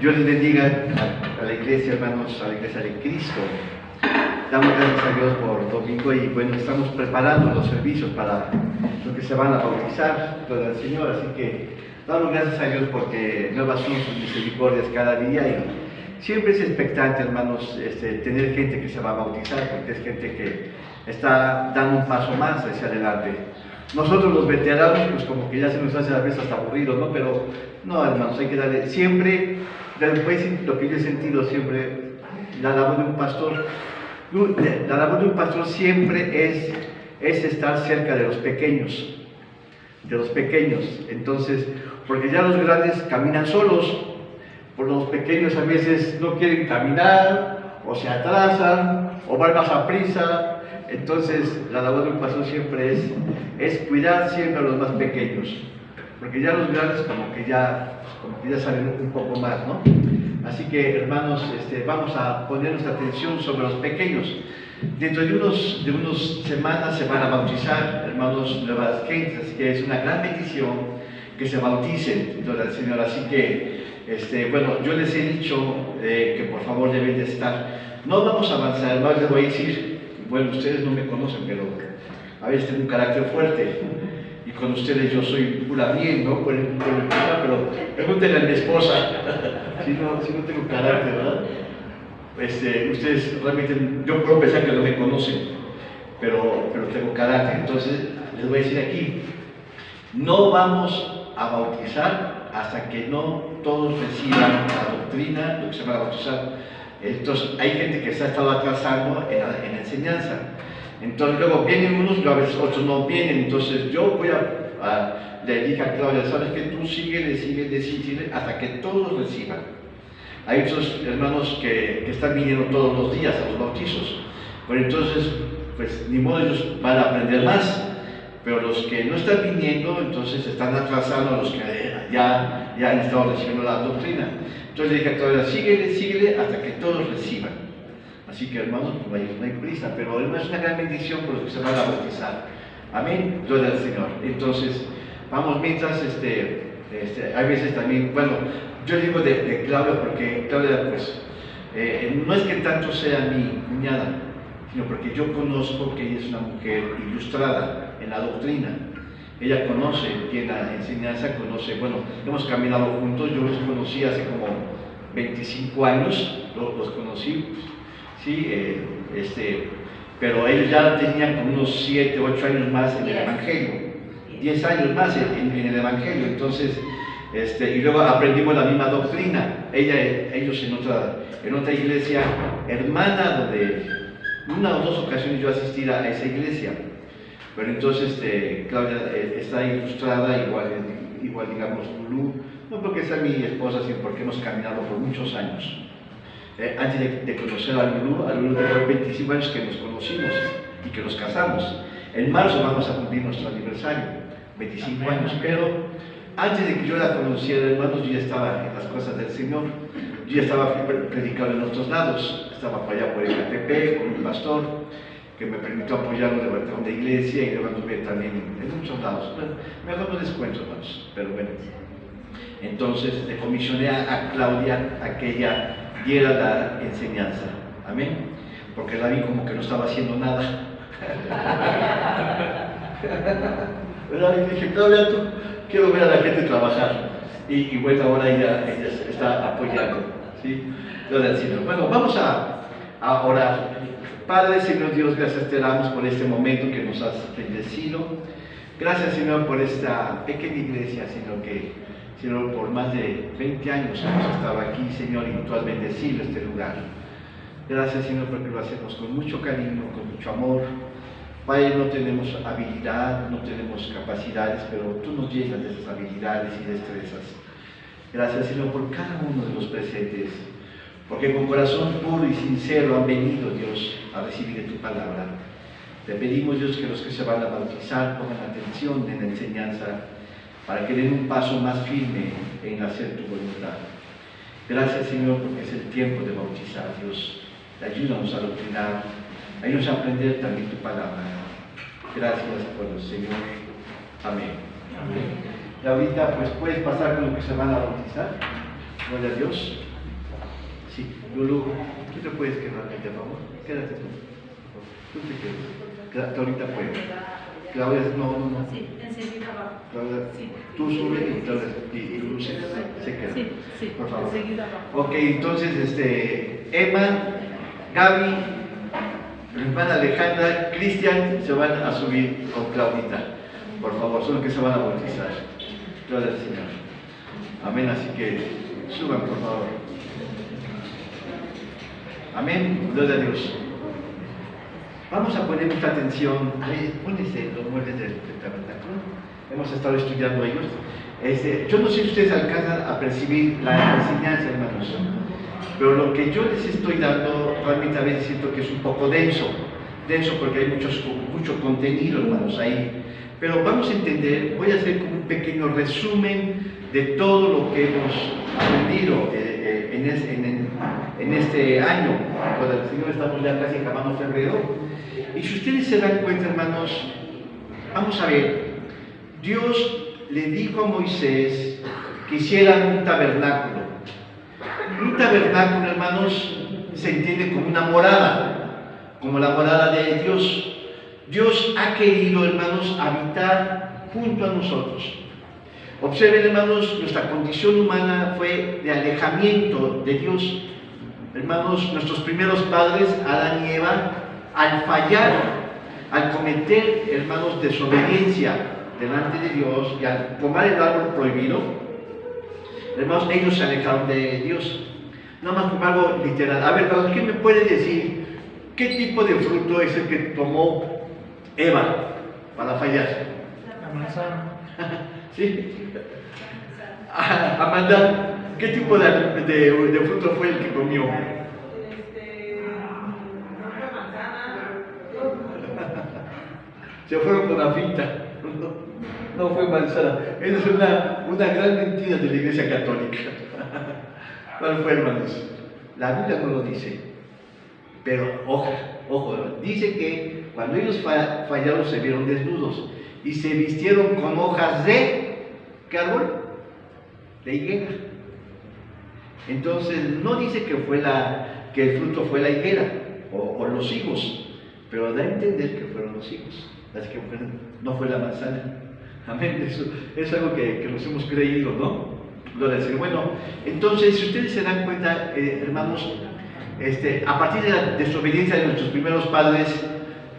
Dios les bendiga a la iglesia, hermanos, a la iglesia de Cristo. Damos gracias a Dios por domingo y bueno, estamos preparando los servicios para los que se van a bautizar, gloria al Señor. Así que damos gracias a Dios porque nuevas son sus misericordias cada día y siempre es expectante, hermanos, tener gente que se va a bautizar, porque es gente que está dando un paso más hacia adelante. Nosotros los veteranos, pues como que ya se nos hace a veces hasta aburrido, ¿no? Pero no, hermanos, hay que darle siempre, después lo que yo he sentido siempre, la labor de un pastor. La labor de un pastor siempre es estar cerca de los pequeños, entonces, porque ya los grandes caminan solos, por los pequeños a veces no quieren caminar, o se atrasan, o van más a prisa. Entonces, la labor de un pastor siempre es cuidar siempre a los más pequeños, porque ya los grandes como que ya saben un poco más, ¿no? Así que, hermanos, vamos a poner nuestra atención sobre los pequeños. Dentro de unas semanas se van a bautizar, hermanos, nuevas gentes, así que es una gran bendición que se bauticen, gloria al Señor. Así que, bueno, yo les he dicho que por favor deben de estar. No vamos a avanzar, hermanos, les voy a decir. Bueno, ustedes no me conocen, pero a veces tengo un carácter fuerte y con ustedes yo soy pura bien, ¿no? Pero pregúntenle a mi esposa si no tengo carácter, ¿verdad? Ustedes realmente, yo puedo pensar que no me conocen, pero tengo carácter. Entonces, les voy a decir aquí, no vamos a bautizar hasta que no todos reciban la doctrina, lo que se va a bautizar. Entonces, hay gente que se ha estado atrasando en la enseñanza. Entonces, luego vienen unos, a veces otros no vienen. Entonces, yo voy le dije a Claudia, sabes que tú sigue hasta que todos reciban. Hay otros hermanos que están viniendo todos los días a los bautizos. Pero entonces, pues ni modo, ellos van a aprender más. Pero los que no están viniendo, entonces están atrasando a los que ya han estado recibiendo la doctrina. Entonces le dije a Claudia, síguele hasta que todos reciban. Así que, hermanos, no hay prisa, pero es una gran bendición por los que se van a bautizar. Amén, gloria al Señor. Entonces, vamos mientras, hay veces también, bueno, yo digo de Claudia porque Claudia, pues, no es que tanto sea mi cuñada, sino porque yo conozco que ella es una mujer ilustrada en la doctrina. Ella conoce bien la enseñanza, bueno, hemos caminado juntos, yo los conocí hace como 25 años, los conocí, ¿sí? Pero ellos ya tenían como unos 7, 8 años más en el Evangelio, 10 años más en el Evangelio. Entonces, y luego aprendimos la misma doctrina, ellos en otra iglesia hermana, donde una o dos ocasiones yo asistí a esa iglesia. Pero entonces Claudia está ilustrada, igual digamos Lulú, no porque sea mi esposa, sino porque hemos caminado por muchos años. Antes de conocer a Lulú tenemos 25 años que nos conocimos y que nos casamos. En marzo vamos a cumplir nuestro aniversario, 25 años, pero antes de que yo la conociera, hermanos, yo ya estaba en las cosas del Señor. Yo ya estaba predicando en otros lados, estaba por allá por el ATP con un pastor que me permitió apoyarlo de una iglesia y luego anduve también en muchos lados. Bueno, mejor no les cuento, hermanos, pero bueno. Entonces le comisioné a Claudia a que ella diera la enseñanza. Amén. Porque la vi como que no estaba haciendo nada. Y dije, Claudia, tú quiero ver a la gente trabajar. Y bueno, ahora ella está apoyando. ¿Sí? Gloria al Señor. Bueno, vamos a orar. Padre, Señor Dios, gracias te damos por este momento que nos has bendecido. Gracias, Señor, por esta pequeña iglesia, Señor, por más de 20 años hemos estado aquí, Señor, y tú has bendecido este lugar. Gracias, Señor, porque lo hacemos con mucho cariño, con mucho amor. Padre, no tenemos habilidad, no tenemos capacidades, pero tú nos llenas de esas habilidades y destrezas. Gracias, Señor, por cada uno de los presentes, porque con corazón puro y sincero han venido, Dios, a recibir de tu palabra. Te pedimos, Dios, que los que se van a bautizar pongan atención en la enseñanza para que den un paso más firme en hacer tu voluntad. Gracias, Señor, porque es el tiempo de bautizar, Dios. Ayúdanos a doctrinar, ayúdanos a aprender también tu palabra. Gracias por el Señor. Amén. Amén. Y ahorita, pues, puedes pasar con los que se van a bautizar. Gloria a Dios. Sí, Lulu, tú te puedes quedar, por favor. Quédate tú. Tú te quedas. Ahorita puedes. Claudia, no. Sí, enseguida va. Claudia, Sí. tú sube y Claudia y Lulu se queda. Sí, por favor. enseguida va. Ok, entonces, Emma, Gaby, mi hermana Alejandra, Cristian se van a subir con Claudita. Por favor, son los que se van a bautizar. Gloria al Señor. Amén, así que suban, por favor. Amén, gloria a Dios. Vamos a poner mucha atención. Ahí, pónganse los muebles del tabernáculo. Hemos estado estudiando ellos. Yo no sé si ustedes alcanzan a percibir la enseñanza, hermanos, pero lo que yo les estoy dando realmente a veces siento que es un poco denso porque hay mucho contenido, hermanos, ahí. Pero vamos a entender, voy a hacer como un pequeño resumen de todo lo que hemos aprendido en este año. Con el Señor estamos ya casi acabando febrero. Y si ustedes se dan cuenta, hermanos, vamos a ver, Dios le dijo a Moisés que hicieran un tabernáculo. Un tabernáculo, hermanos, se entiende como una morada, como la morada de Dios. Dios ha querido, hermanos, habitar junto a nosotros. Observen, hermanos, nuestra condición humana fue de alejamiento de Dios. Hermanos, nuestros primeros padres, Adán y Eva, al fallar, al cometer, hermanos, desobediencia delante de Dios y al tomar el árbol prohibido, hermanos, ellos se alejaron de Dios. Nada más como algo literal. A ver, hermanos, ¿quién me puede decir qué tipo de fruto es el que tomó Eva para fallar? La manzana. ¿Sí? Amanda, ¿qué tipo de fruto fue el que comió? No fue manzana. Se fueron con la finta. No fue manzana. Esa es una gran mentira de la Iglesia Católica. ¿Cuál fue, hermanos? La Biblia no lo dice. Pero, ojo, dice que cuando ellos fallaron se vieron desnudos y se vistieron con hojas de, ¿qué árbol? De higuera. Entonces, no dice que el fruto fue la higuera o los higos, pero da a entender que fueron los higos, así que no fue la manzana. Amén, eso es algo que nos hemos creído, ¿no? Gloria al Señor. Bueno, entonces, si ustedes se dan cuenta, hermanos, a partir de la desobediencia de nuestros primeros padres,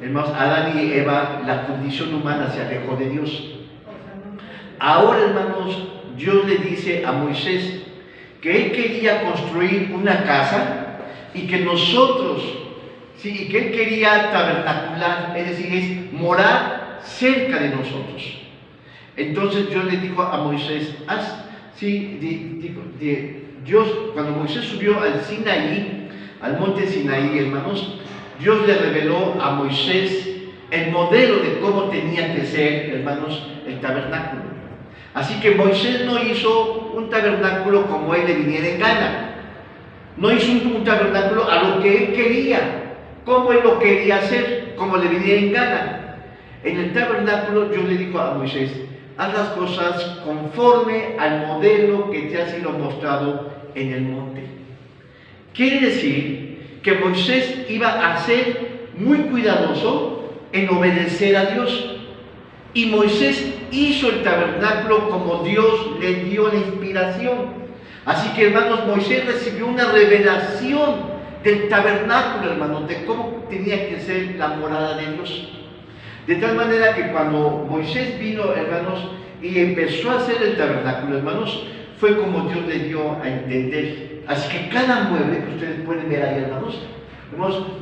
hermanos, Adán y Eva, la condición humana se alejó de Dios. Ahora, hermanos, Dios le dice a Moisés que él quería construir una casa y que nosotros, sí, y que él quería tabernacular, es decir, es morar cerca de nosotros. Entonces Dios le dijo a Moisés, Dios, cuando Moisés subió al Sinaí, al monte Sinaí, hermanos, Dios le reveló a Moisés el modelo de cómo tenía que ser, hermanos, el tabernáculo. Así que Moisés no hizo un tabernáculo como él le viniera en gana. No hizo un tabernáculo a lo que él quería, como él lo quería hacer, como le viniera en gana. En el tabernáculo Dios le dijo a Moisés, haz las cosas conforme al modelo que te ha sido mostrado en el monte. Quiere decir que Moisés iba a ser muy cuidadoso en obedecer a Dios. Y Moisés hizo el tabernáculo como Dios le dio la inspiración. Así que, hermanos, Moisés recibió una revelación del tabernáculo, hermanos, de cómo tenía que ser la morada de Dios. De tal manera que cuando Moisés vino, hermanos, y empezó a hacer el tabernáculo, hermanos, fue como Dios le dio a entender. Así que cada mueble que ustedes pueden ver ahí, hermanos,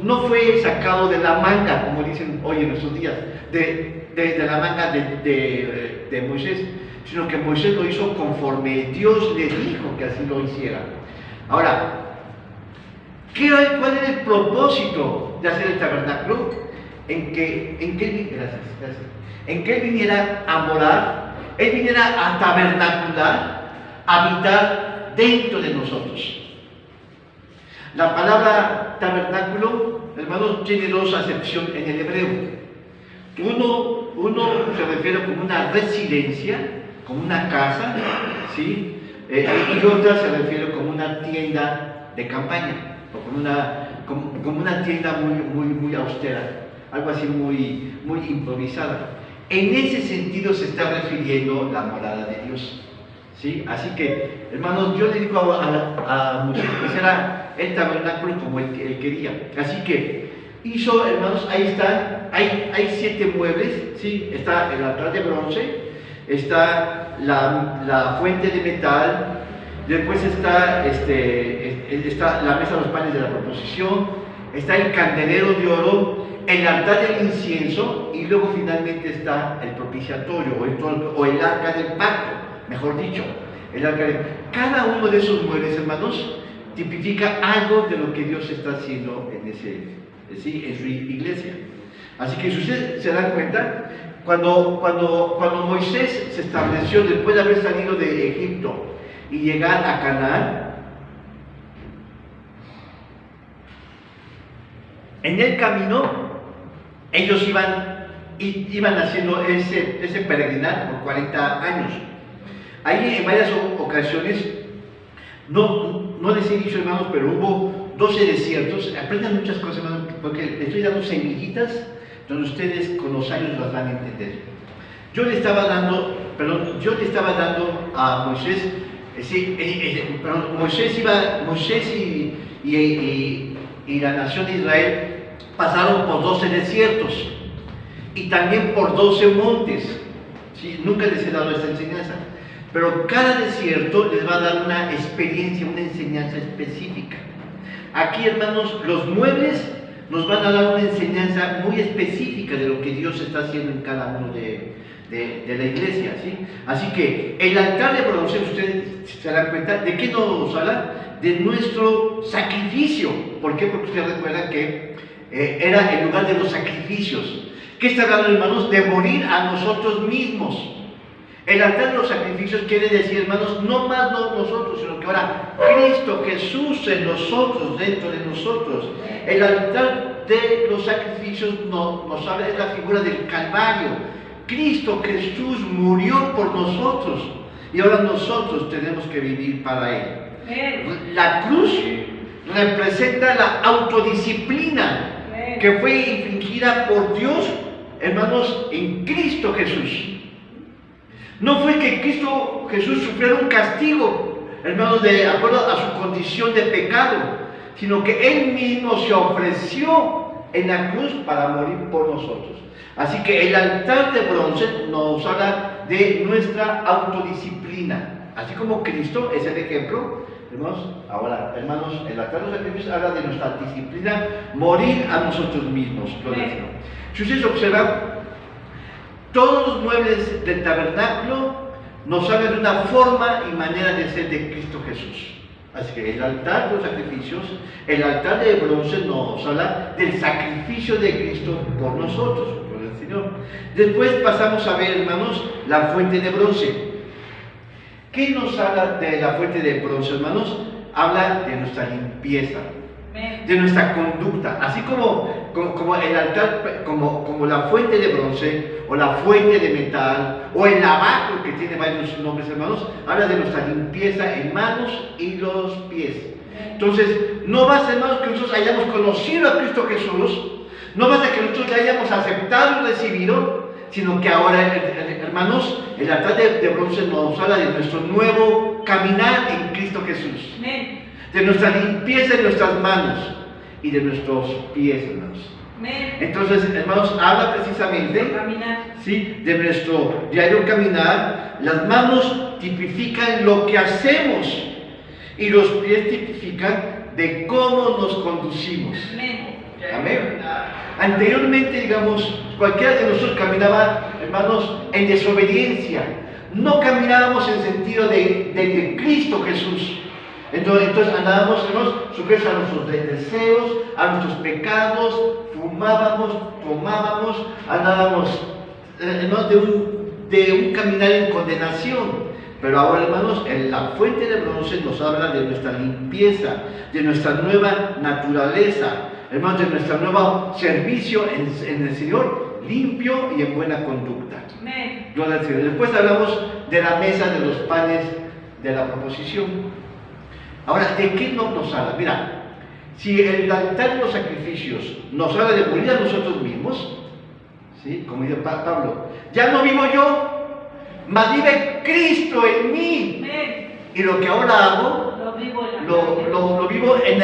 no fue sacado de la manga, como dicen hoy en nuestros días, de la manga de Moisés, sino que Moisés lo hizo conforme Dios le dijo que así lo hiciera. Ahora, ¿cuál era el propósito de hacer el tabernáculo? En que él viniera a morar, él viniera a tabernacular, a habitar dentro de nosotros. La palabra tabernáculo, hermanos, tiene dos acepciones en el hebreo. Uno se refiere como una residencia, como una casa, ¿sí? Y otra se refiere como una tienda de campaña, o como una tienda muy austera, algo así muy improvisada. En ese sentido se está refiriendo la morada de Dios. ¿Sí? Así que, hermanos, yo le digo a Moisés que será el tabernáculo como él quería. Así que hizo, hermanos, ahí están, hay 7 muebles, ¿sí? Está el altar de bronce, está la fuente de metal, después está la mesa de los panes de la proposición, está el candelero de oro, el altar del incienso, y luego finalmente está el propiciatorio o el arca del pacto, mejor dicho. Cada uno de esos muebles, hermanos, tipifica algo de lo que Dios está haciendo en su iglesia. Así que si ustedes se dan cuenta, cuando Moisés se estableció después de haber salido de Egipto y llegar a Canaán, en el camino ellos iban haciendo ese peregrinar por 40 años. Ahí en varias ocasiones, no les he dicho, hermanos, pero hubo 12 desiertos. Aprendan muchas cosas, hermanos, porque les estoy dando semillitas donde ustedes con los años las van a entender. Yo le estaba dando a Moisés, Moisés y la nación de Israel pasaron por 12 desiertos y también por 12 montes. ¿Sí? Nunca les he dado esta enseñanza, pero cada desierto les va a dar una experiencia, una enseñanza específica. Aquí, hermanos, los muebles nos van a dar una enseñanza muy específica de lo que Dios está haciendo en cada uno de la iglesia, ¿sí? Así que el altar de bronce, ustedes se dan cuenta, ¿de qué nos habla? De nuestro sacrificio. ¿Por qué? Porque ustedes recuerdan que era el lugar de los sacrificios. ¿Qué está hablando, hermanos? De morir a nosotros mismos. El altar de los sacrificios quiere decir, hermanos, no más nosotros, sino que ahora Cristo Jesús en nosotros, dentro de nosotros. El altar de los sacrificios nos habla de la figura del Calvario. Cristo Jesús murió por nosotros y ahora nosotros tenemos que vivir para Él. La cruz representa la autodisciplina que fue infligida por Dios, hermanos, en Cristo Jesús. No fue que Cristo Jesús sufriera un castigo, hermanos, de acuerdo a su condición de pecado, sino que Él mismo se ofreció en la cruz para morir por nosotros. Así que el altar de bronce nos habla de nuestra autodisciplina. Así como Cristo es el ejemplo, hermanos, ahora, hermanos, el altar de los sacrificios habla de nuestra disciplina, morir a nosotros mismos. Si ustedes observan, todos los muebles del tabernáculo nos hablan de una forma y manera de ser de Cristo Jesús. Así que el altar de los sacrificios, el altar de bronce nos habla del sacrificio de Cristo por nosotros, por el Señor. Después pasamos a ver, hermanos, la fuente de bronce. ¿Qué nos habla de la fuente de bronce, hermanos? Habla de nuestra limpieza, de nuestra conducta, así como el altar, como la fuente de bronce, o la fuente de metal, o el lavacro, que tiene varios nombres, hermanos, habla de nuestra limpieza en manos y los pies. Entonces, no basta, hermanos, que nosotros hayamos conocido a Cristo Jesús, no basta que nosotros le hayamos aceptado y recibido, sino que ahora, hermanos, el altar de bronce nos habla de nuestro nuevo caminar en Cristo Jesús, de nuestra limpieza en nuestras manos y de nuestros pies, hermanos. Entonces, hermanos, habla precisamente, ¿sí?, de nuestro diario caminar. Las manos tipifican lo que hacemos y los pies tipifican de cómo nos conducimos. Amén. Anteriormente, digamos, cualquiera de nosotros caminaba, hermanos, en desobediencia. No caminábamos en sentido de Cristo Jesús. Entonces andábamos, hermanos, sujetos a nuestros deseos, a nuestros pecados, fumábamos, tomábamos, andábamos, hermanos, de un caminar en condenación. Pero ahora, hermanos, en la fuente de bronce nos habla de nuestra limpieza, de nuestra nueva naturaleza, hermanos, de nuestro nuevo servicio en el Señor, limpio y en buena conducta. Gloria al Señor. Después hablamos de la mesa de los panes de la proposición. Ahora, ¿de qué no nos habla? Mira, si el altar de los sacrificios nos habla de morir a nosotros mismos, ¿sí? Como dice Pablo, ya no vivo yo, mas vive Cristo en mí. Y lo que ahora hago, lo vivo en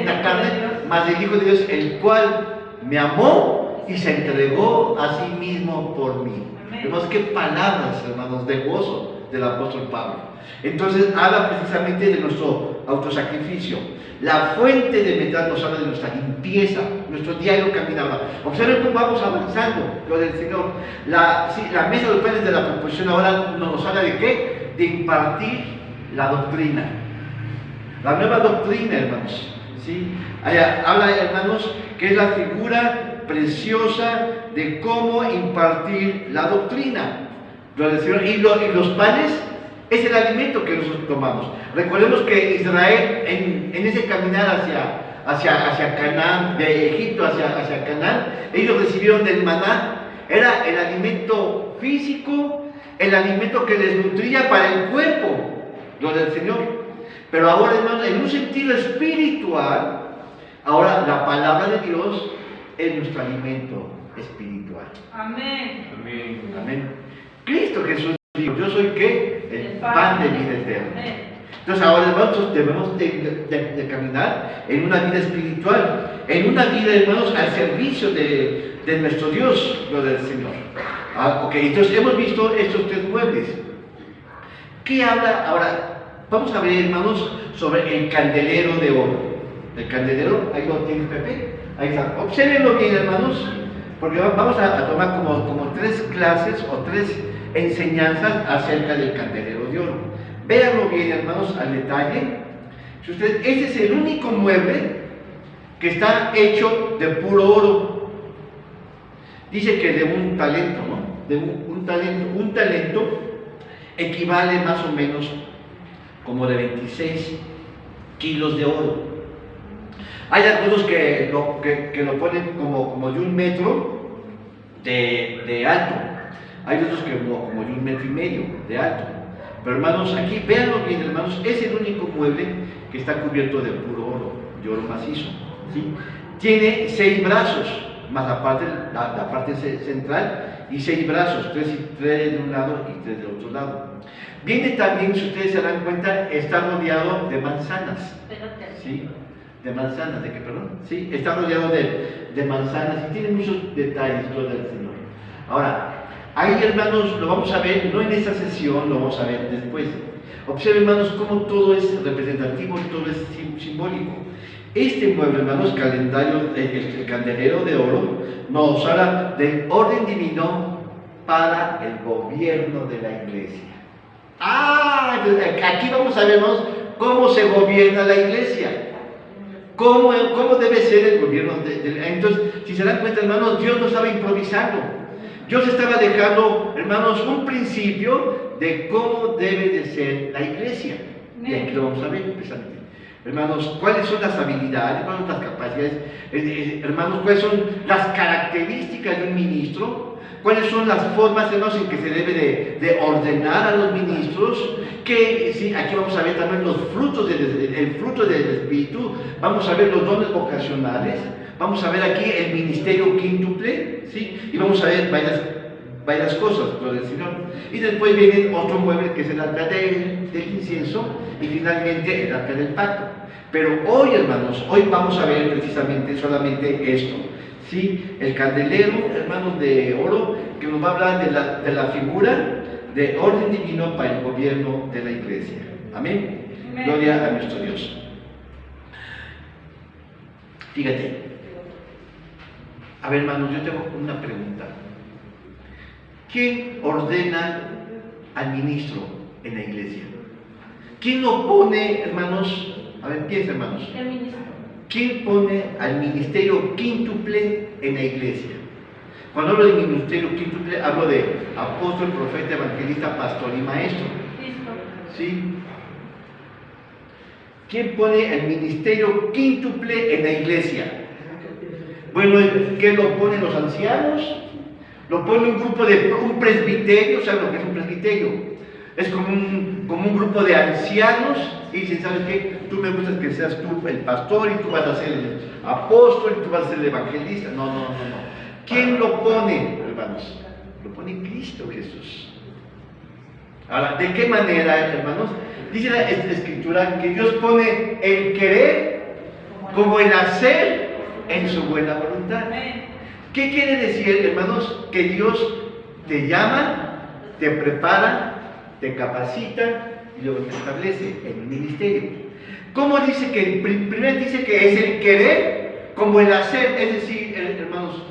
la carne, mas el Hijo de Dios, el cual me amó y se entregó a sí mismo por mí. Vemos qué palabras, hermanos, de gozo del apóstol Pablo. Entonces habla precisamente de nuestro autosacrificio. La fuente de verdad nos habla de nuestra limpieza, nuestro diario caminar. Observen cómo vamos avanzando, lo del Señor. La mesa de los panes de la proposición ahora nos habla de qué? De impartir la doctrina. La nueva doctrina, hermanos. ¿Sí? Habla, hermanos, que es la figura preciosa de cómo impartir la doctrina. Y los panes es el alimento que nosotros tomamos. Recordemos que Israel, en ese caminar hacia Canaán, de Egipto hacia Canaán, ellos recibieron del maná. Era el alimento físico, el alimento que les nutría para el cuerpo, lo del Señor. Pero ahora, hermanos, en un sentido espiritual, ahora la palabra de Dios es nuestro alimento espiritual. Amén. Amén. Amén. Cristo Jesús dijo, yo soy ¿qué? El pan de vida eterna. Entonces ahora, hermanos, debemos de caminar en una vida espiritual, en una vida, hermanos, al servicio de nuestro Dios, lo del Señor. Ok, entonces hemos visto estos tres muebles. ¿Qué habla ahora? Vamos a ver, hermanos, sobre el candelero de oro. El candelero, ahí lo tienes, Pepe. Ahí está. Obsérvenlo bien, hermanos, porque vamos a tomar como tres clases o tres enseñanzas acerca del candelero de oro. Véanlo bien, hermanos, al detalle. Si ustedes, este es el único mueble que está hecho de puro oro. Dice que de un talento, ¿no? De un talento equivale más o menos como de 26 kilos de oro. Hay algunos que lo ponen como de 1 metro de alto. Hay otros que como de 1,5 metros de alto. Pero hermanos, aquí véanlo bien, hermanos, es el único mueble que está cubierto de puro oro, de oro macizo. ¿Sí? Tiene 6 brazos, más la parte central, y 6 brazos, 3 de un lado y 3 del otro lado. Viene también, si ustedes se dan cuenta, está rodeado de manzanas. ¿Sí? De manzanas, ¿de qué, perdón? Sí, está rodeado de manzanas y tiene muchos detalles, lo del Señor. Ahora, ahí, hermanos, lo vamos a ver, no en esta sesión, lo vamos a ver después. Observen, hermanos, cómo todo es representativo, todo es simbólico. Este mueble, hermanos, el candelero de oro, nos habla del orden divino para el gobierno de la iglesia. Aquí vamos a ver, hermanos, cómo se gobierna la iglesia. ¿Cómo debe ser el gobierno entonces, si se dan cuenta, hermanos, Dios no estaba improvisando. Dios estaba dejando, hermanos, un principio de cómo debe de ser la iglesia. Y aquí lo vamos a ver precisamente. Hermanos, ¿cuáles son las habilidades, cuáles son las capacidades? Hermanos, ¿cuáles son las características de un ministro? ¿Cuáles son las formas, hermanos, en que se debe de ordenar a los ministros? Sí, aquí vamos a ver también los frutos el fruto del Espíritu. Vamos a ver los dones vocacionales. Vamos a ver aquí el ministerio quíntuple, ¿sí? Y vamos a ver varias cosas, lo del Señor. Y después viene otro mueble que es el altar del incienso y finalmente el altar del pacto. Pero hoy, hermanos, hoy vamos a ver precisamente solamente esto, ¿sí? El candelero, hermanos, de oro, que nos va a hablar de la figura de orden divino para el gobierno de la iglesia. Amén. Amén. Gloria a nuestro Dios. Fíjate. A ver, hermanos, yo tengo una pregunta. ¿Quién ordena al ministro en la iglesia? ¿Quién lo pone, hermanos? A ver, piensa, hermanos. El ministro. ¿Quién pone al ministerio quíntuple en la iglesia? Cuando hablo de ministerio quíntuple, hablo de apóstol, profeta, evangelista, pastor y maestro. Cristo. ¿Sí? ¿Quién pone el ministerio quíntuple en la iglesia? Bueno, ¿qué lo ponen los ancianos? Lo pone un presbiterio. ¿Saben lo que es un presbiterio? Es como un grupo de ancianos, y dicen, ¿sabes qué? Tú me gustas que seas tú el pastor y tú vas a ser el apóstol y tú vas a ser el evangelista. No, no, no, no. ¿Quién lo pone, hermanos? Lo pone Cristo Jesús. Ahora, ¿de qué manera, hermanos? Dice la Escritura que Dios pone el querer como el hacer en su buena voluntad. ¿Qué quiere decir, hermanos? Que Dios te llama, te prepara, te capacita y luego te establece en un ministerio. ¿Cómo dice que? Primero dice que es el querer como el hacer, es decir, hermanos,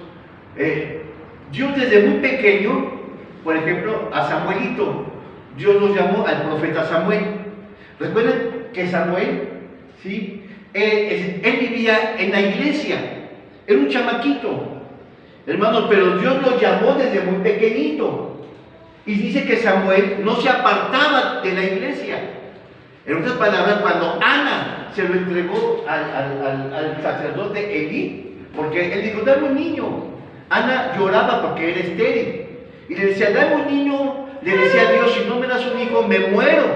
Dios desde muy pequeño, por ejemplo, a Samuelito, Dios lo llamó al profeta Samuel. Recuerden que Samuel, ¿sí? Él vivía en la iglesia, era un chamaquito, hermanos, pero Dios lo llamó desde muy pequeñito. Y dice que Samuel no se apartaba de la iglesia. En otras palabras, cuando Ana se lo entregó al sacerdote Elí, porque él dijo, dame un niño. Ana lloraba porque era estéril. Y le decía, dame un niño. Le decía a Dios, si no me das un hijo, me muero.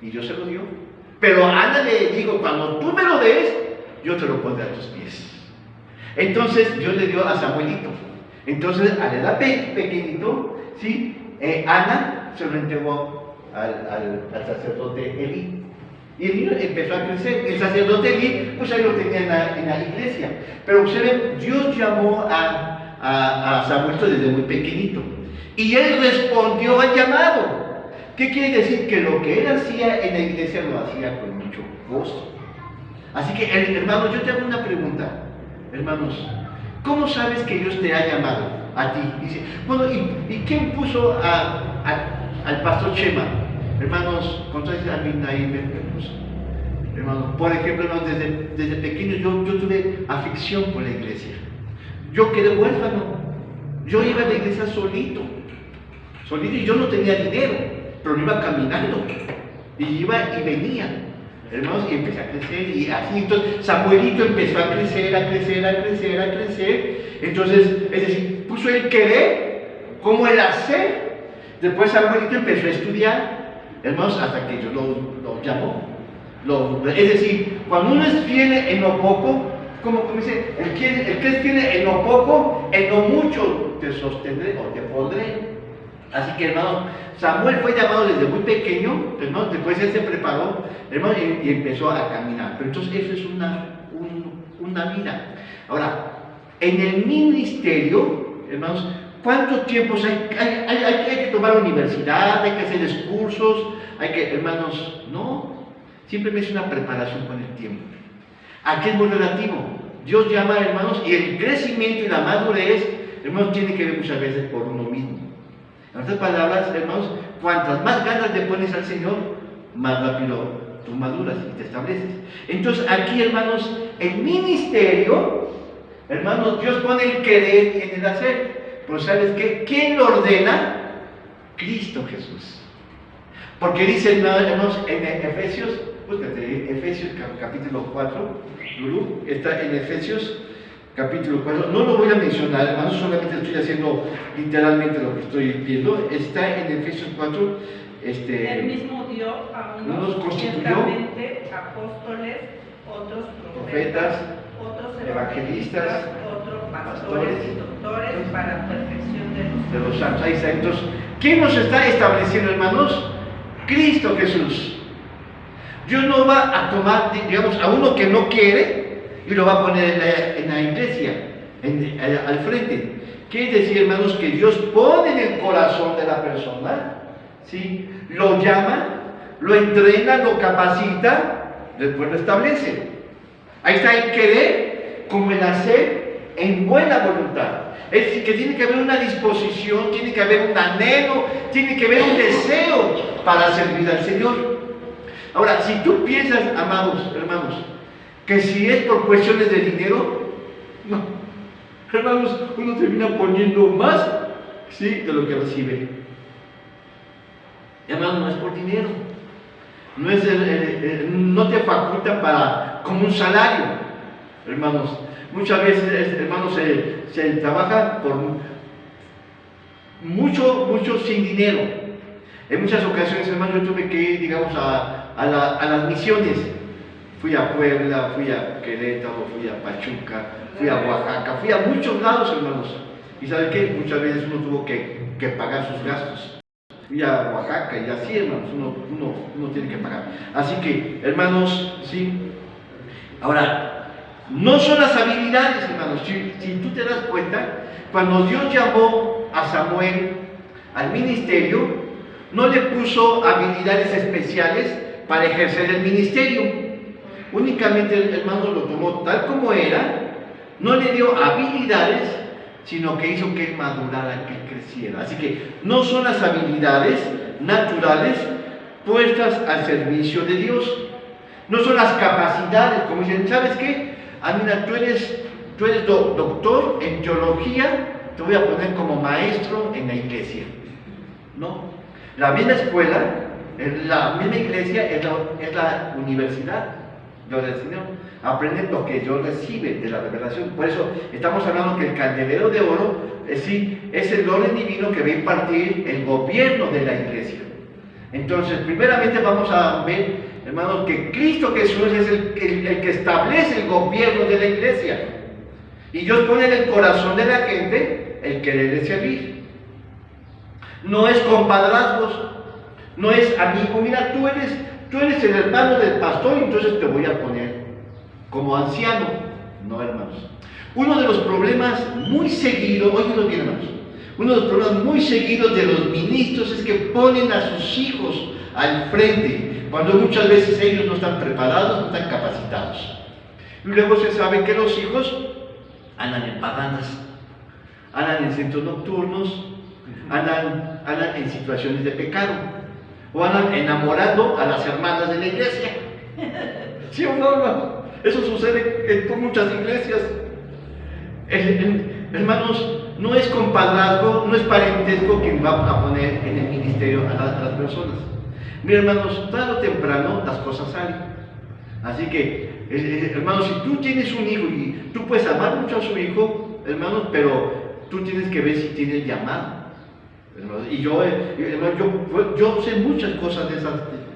Y Dios se lo dio. Pero Ana le dijo, cuando tú me lo des, yo te lo pondré a tus pies. Entonces Dios le dio a Samuelito. Entonces, a la edad pequeñito, ¿sí? Ana se lo entregó al sacerdote Elí. Y el niño empezó a crecer. El sacerdote Elí, pues ahí lo tenía en la iglesia. Pero observen, Dios llamó a Samuelito desde muy pequeñito. Y él respondió al llamado. ¿Qué quiere decir? Que lo que él hacía en la iglesia lo hacía con mucho gozo. Así que, hermanos, yo te hago una pregunta. Hermanos, ¿cómo sabes que Dios te ha llamado a ti? Dice, bueno, ¿y quién puso al pastor Chema? Hermanos, contrario a mí nadie me puso. Hermanos, por ejemplo, hermanos, desde pequeño yo tuve afición por la iglesia. Yo quedé huérfano. Yo iba a la iglesia solito, y yo no tenía dinero, pero iba caminando, y iba y venía, hermanos, y empecé a crecer, y así, entonces Samuelito empezó a crecer, entonces, es decir, puso el querer como el hacer. Después Samuelito empezó a estudiar, hermanos, hasta que Dios lo llamó. Es decir, cuando uno es fiel en lo poco, como dice, el que es fiel en lo poco, en lo mucho te sostendré o te pondré. Así que, hermanos, Samuel fue llamado desde muy pequeño, hermanos, después él se preparó, hermanos, y empezó a caminar. Pero entonces eso es una vida. Ahora, en el ministerio, hermanos, ¿cuántos tiempos hay que tomar universidad, hay que hacer cursos, hermanos, no, simplemente es una preparación con el tiempo. Aquí es muy relativo. Dios llama, hermanos, y el crecimiento y la madurez, hermanos, tiene que ver muchas veces por uno mismo. En otras palabras, hermanos, cuantas más ganas le pones al Señor, más rápido tú maduras y te estableces. Entonces, aquí, hermanos, el ministerio, hermanos, Dios pone el querer en el hacer. Pero ¿sabes qué? ¿Quién lo ordena? Cristo Jesús. Porque dice, hermanos, en Efesios, búscate, Efesios capítulo 4, Lulú, está en Efesios capítulo 4, no lo voy a mencionar, hermanos, solamente estoy haciendo literalmente lo que estoy viendo, está en Efesios 4, Él mismo dio a unos constituyó ciertamente apóstoles, otros profetas, otros evangelistas, otros pastores y doctores para la perfección de los santos. Ahí está. Entonces, ¿quién nos está estableciendo, hermanos? Cristo Jesús. Dios no va a tomar, digamos, a uno que no quiere y lo va a poner en la iglesia, al frente. Quiere decir, hermanos, que Dios pone en el corazón de la persona, ¿sí? Lo llama, lo entrena, lo capacita, después lo establece. Ahí está el querer como el hacer en buena voluntad. Es decir, que tiene que haber una disposición, tiene que haber un anhelo, tiene que haber un deseo para servir al Señor. Ahora, si tú piensas, amados hermanos, que si es por cuestiones de dinero, no. Hermanos, uno termina poniendo más, ¿sí?, de lo que recibe. Hermanos, no es por dinero. No te faculta como un salario. Hermanos, muchas veces, hermanos, se trabaja por mucho sin dinero. En muchas ocasiones, hermanos, yo tuve que ir, digamos, a a las misiones. Fui a Puebla, fui a Querétaro, fui a Pachuca, fui a Oaxaca, fui a muchos lados, hermanos. ¿Y saben qué? Muchas veces uno tuvo que pagar sus gastos. Fui a Oaxaca y así, hermanos, uno tiene que pagar. Así que, hermanos, sí. Ahora, no son las habilidades, hermanos. Si tú te das cuenta, cuando Dios llamó a Samuel al ministerio, no le puso habilidades especiales para ejercer el ministerio. Únicamente el hermano lo tomó tal como era, no le dio habilidades, sino que hizo que él madurara, que él creciera. Así que no son las habilidades naturales puestas al servicio de Dios. No son las capacidades, como dicen, ¿sabes qué? Mira, tú eres doctor en teología, te voy a poner como maestro en la iglesia. No. La misma escuela, la misma iglesia es la universidad. Gloria al Señor. Aprenden lo que Dios recibe de la revelación. Por eso estamos hablando que el candelero de oro es el orden divino que va a impartir el gobierno de la iglesia. Entonces, primeramente vamos a ver, hermanos, que Cristo Jesús es el que establece el gobierno de la iglesia. Y Dios pone en el corazón de la gente el querer servir. No es compadrazgos, no es amigo, mira, tú eres el hermano del pastor, entonces te voy a poner como anciano. No, hermanos. Uno de los problemas muy seguidos, óiganlo bien, hermanos, uno de los problemas muy seguidos de los ministros es que ponen a sus hijos al frente, cuando muchas veces ellos no están preparados, no están capacitados. Y luego se sabe que los hijos andan en parrandas, andan en centros nocturnos, andan en situaciones de pecado, o andan enamorando a las hermanas de la iglesia. ¿Sí o no, hermano? Eso sucede en muchas iglesias. Hermanos, no es compadrazgo, no es parentesco quien va a poner en el ministerio a las personas. Mira, hermanos, tarde o temprano las cosas salen. Así que, hermanos, si tú tienes un hijo y tú puedes amar mucho a su hijo, hermanos, pero tú tienes que ver si tiene el llamado. Y yo sé muchas cosas de eso,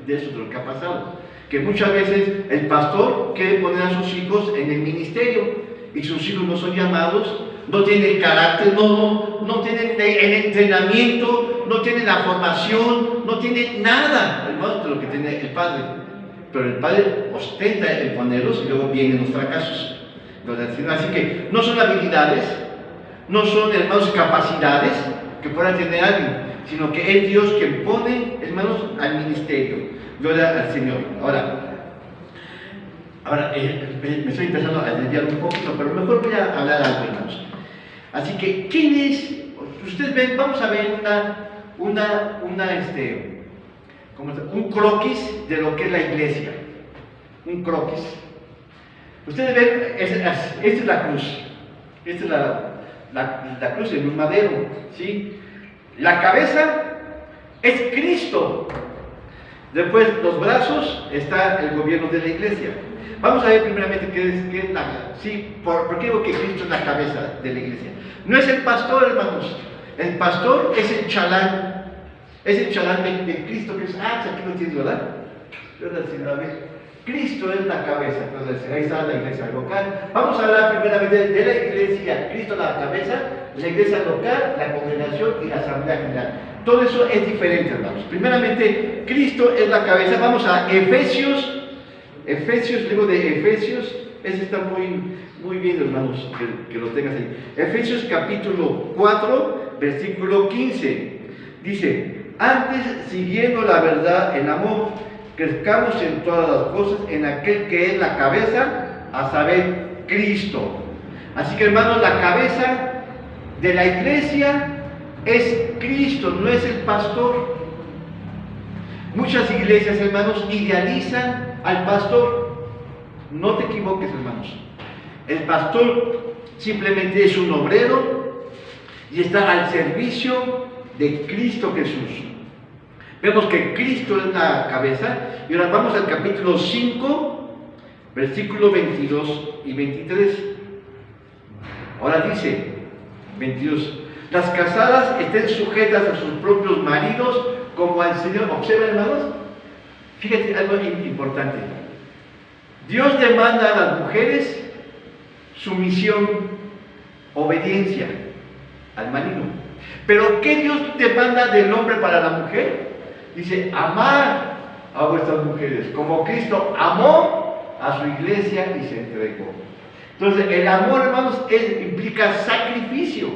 de lo que ha pasado. Que muchas veces el pastor quiere poner a sus hijos en el ministerio y sus hijos no son llamados, no tienen el carácter, no tienen el entrenamiento, no tienen la formación, no tienen nada, hermanos, de lo que tiene el padre. Pero el padre ostenta el ponerlos y luego vienen los fracasos. Así que no son habilidades, no son, hermanos, capacidades que pueda tener alguien, sino que es Dios quien pone, hermanos, al ministerio. Gloria al Señor. Ahora me estoy empezando a desviar un poquito, pero mejor voy a hablar algo, hermanos. Así que, ¿quién es? Ustedes ven, vamos a ver un croquis de lo que es la iglesia. Un croquis. Ustedes ven, esta es la cruz. Esta es la cruz en un madero, ¿sí? La cabeza es Cristo. Después, los brazos, está el gobierno de la iglesia. Vamos a ver primeramente qué es la... Sí, ¿por qué digo que Cristo es la cabeza de la iglesia? No es el pastor, hermanos. El pastor es el chalán. Es el chalán de Cristo, que es... aquí lo tienes, ¿verdad? Cristo es la cabeza. Entonces, ahí está la iglesia local. Vamos a hablar primeramente de la iglesia. Cristo es la cabeza, la iglesia local, la congregación y la asamblea general. Todo eso es diferente, hermanos. Primeramente, Cristo es la cabeza. Vamos a Efesios, libro de Efesios. Ese está muy bien, hermanos, que lo tengas ahí. Efesios capítulo 4, versículo 15. Dice, antes, siguiendo la verdad en amor, crezcamos en todas las cosas en aquel que es la cabeza, a saber, Cristo. Así que, hermanos, la cabeza de la iglesia es Cristo, no es el pastor. Muchas iglesias, hermanos, idealizan al pastor. No te equivoques, hermanos. El pastor simplemente es un obrero y está al servicio de Cristo Jesús. Vemos que Cristo es la cabeza. Y ahora vamos al capítulo 5, versículos 22 y 23. Ahora dice, 22, las casadas estén sujetas a sus propios maridos como al Señor. Observen, hermanos, Fíjate algo importante. Dios demanda a las mujeres sumisión, obediencia al marido. Pero ¿qué Dios demanda del hombre para la mujer? Dice, amar a vuestras mujeres, como Cristo amó a su iglesia y se entregó. Entonces, el amor, hermanos, implica sacrificio.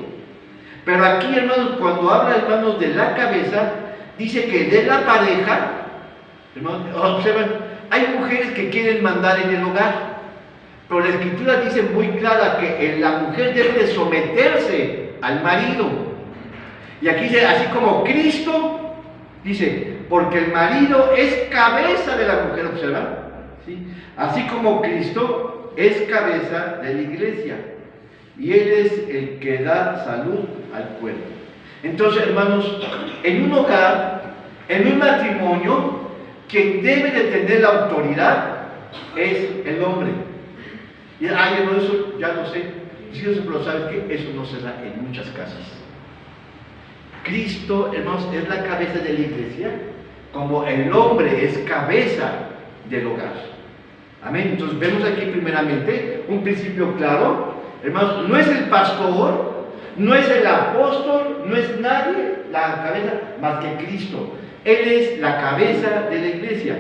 Pero aquí, hermanos, cuando habla, hermanos, de la cabeza, dice que de la pareja, hermanos, observen, hay mujeres que quieren mandar en el hogar, pero la Escritura dice muy clara que la mujer debe de someterse al marido. Y aquí dice, así como Cristo, dice, porque el marido es cabeza de la mujer, ¿observan? ¿Sí? Así como Cristo es cabeza de la iglesia, y Él es el que da salud al cuerpo. Entonces, hermanos, en un hogar, en un matrimonio, quien debe de tener la autoridad es el hombre. Y hermano, eso ya no sé, si Dios lo sabe, que eso no se da en muchas casas. Cristo, hermanos, es la cabeza de la iglesia, como el hombre es cabeza del hogar. Amén. Entonces vemos aquí primeramente un principio claro, hermanos, no es el pastor, no es el apóstol, no es nadie la cabeza más que Cristo. Él es la cabeza de la iglesia.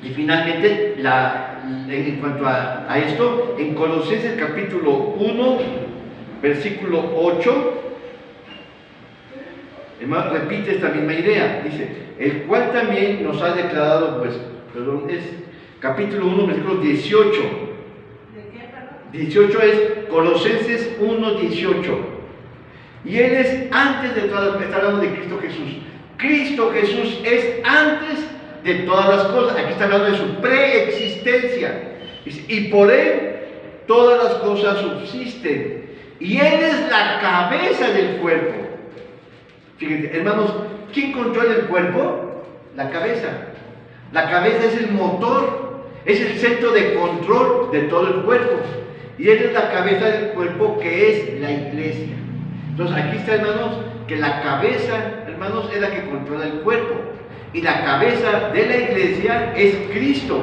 Y finalmente, en cuanto a esto, en Colosenses capítulo 1, versículo 8, hermano, repite esta misma idea. Dice, el cual también nos ha declarado, es capítulo 1, versículo 18. ¿De qué, perdón? 18 es Colosenses 1, 18. Y Él es antes de todas, está hablando de Cristo Jesús. Cristo Jesús es antes de todas las cosas. Aquí está hablando de su preexistencia. Y por Él todas las cosas subsisten. Y Él es la cabeza del cuerpo. Fíjense, hermanos, ¿quién controla el cuerpo? La cabeza. La cabeza es el motor, es el centro de control de todo el cuerpo. Y Él es la cabeza del cuerpo, que es la iglesia. Entonces aquí está, hermanos, que la cabeza, hermanos, es la que controla el cuerpo. Y la cabeza de la iglesia es Cristo.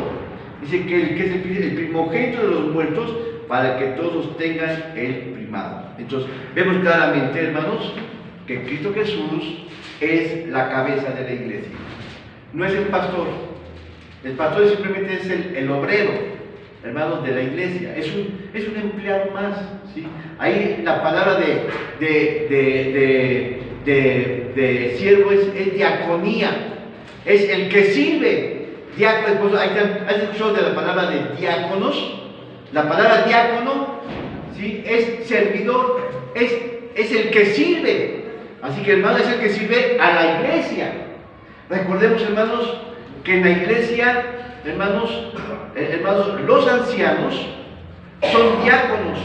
Dice que es el primogénito de los muertos, para que todos tengan el primado. Entonces vemos claramente, hermanos, que Cristo Jesús es la cabeza de la iglesia. No es el pastor. El pastor simplemente es el obrero, hermanos, de la iglesia. Es un empleado más, ¿sí? Ahí la palabra de siervo es diaconía. Es el que sirve. Diácono, ¿has escuchado de la palabra de diáconos? La palabra diácono, ¿sí?, es servidor, es el que sirve. Así que, hermano, es el que sirve a la iglesia. Recordemos, hermanos, que en la iglesia, hermanos, los ancianos son diáconos.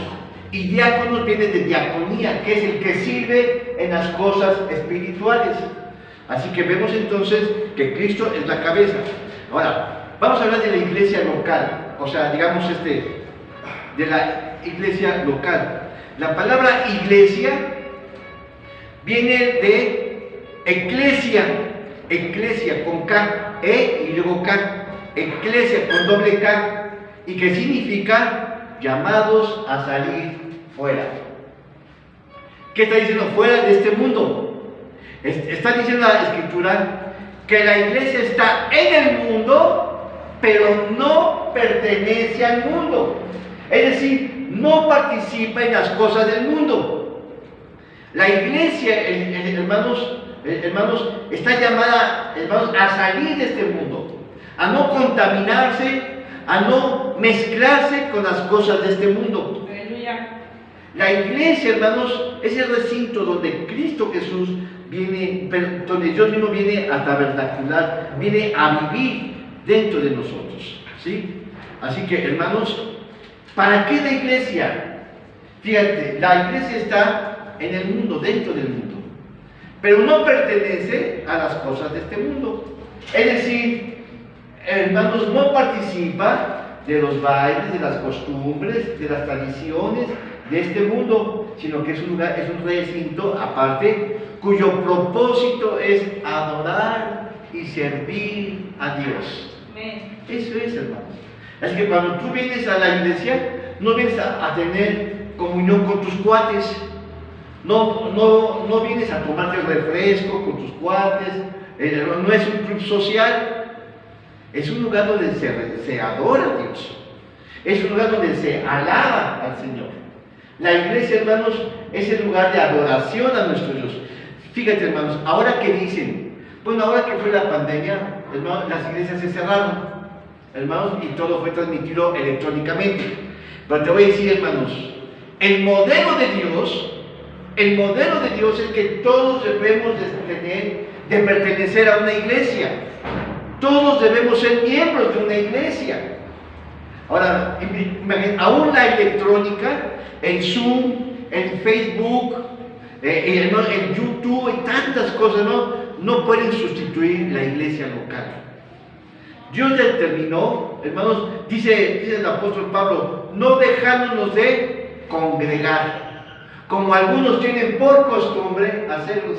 Y diáconos viene de diaconía, que es el que sirve en las cosas espirituales. Así que vemos entonces que Cristo es la cabeza. Ahora, vamos a hablar de la iglesia local. O sea, digamos, de la iglesia local. La palabra iglesia viene de eclesia con K, y luego K, eclesia con doble K, y que significa llamados a salir fuera. ¿Qué está diciendo? Fuera de este mundo. Está diciendo la Escritura que la iglesia está en el mundo, pero no pertenece al mundo. Es decir, no participa en las cosas del mundo. La iglesia, hermanos, está llamada, hermanos, a salir de este mundo, a no contaminarse, a no mezclarse con las cosas de este mundo. Aleluya. La iglesia, hermanos, es el recinto donde Cristo Jesús viene, donde Dios mismo viene a tabernacular, viene a vivir dentro de nosotros, ¿sí? Así que, hermanos, ¿para qué la iglesia? Fíjate, la iglesia está en el mundo, dentro del mundo, pero no pertenece a las cosas de este mundo. Es decir, hermanos, no participa de los bailes, de las costumbres, de las tradiciones de este mundo, sino que es un lugar, es un recinto aparte, cuyo propósito es adorar y servir a Dios. Amén. Eso es, hermanos. Así que cuando tú vienes a la iglesia, no vienes a tener comunión con tus cuates, no vienes a tomarte el refresco con tus cuates, no es un club social, es un lugar donde se adora a Dios, es un lugar donde se alaba al Señor. La iglesia, hermanos, es el lugar de adoración a nuestro Dios. Fíjate, hermanos, ahora que dicen, bueno, ahora que fue la pandemia, hermanos, las iglesias se cerraron, hermanos, y todo fue transmitido electrónicamente. Pero te voy a decir, hermanos, el modelo de Dios es que todos debemos de pertenecer a una iglesia. Todos debemos ser miembros de una iglesia. Ahora, aún la electrónica, en Zoom, en Facebook, en YouTube y tantas cosas, no pueden sustituir la iglesia local. Dios determinó, hermanos, dice el apóstol Pablo, no dejándonos de congregar, como algunos tienen por costumbre hacerlos.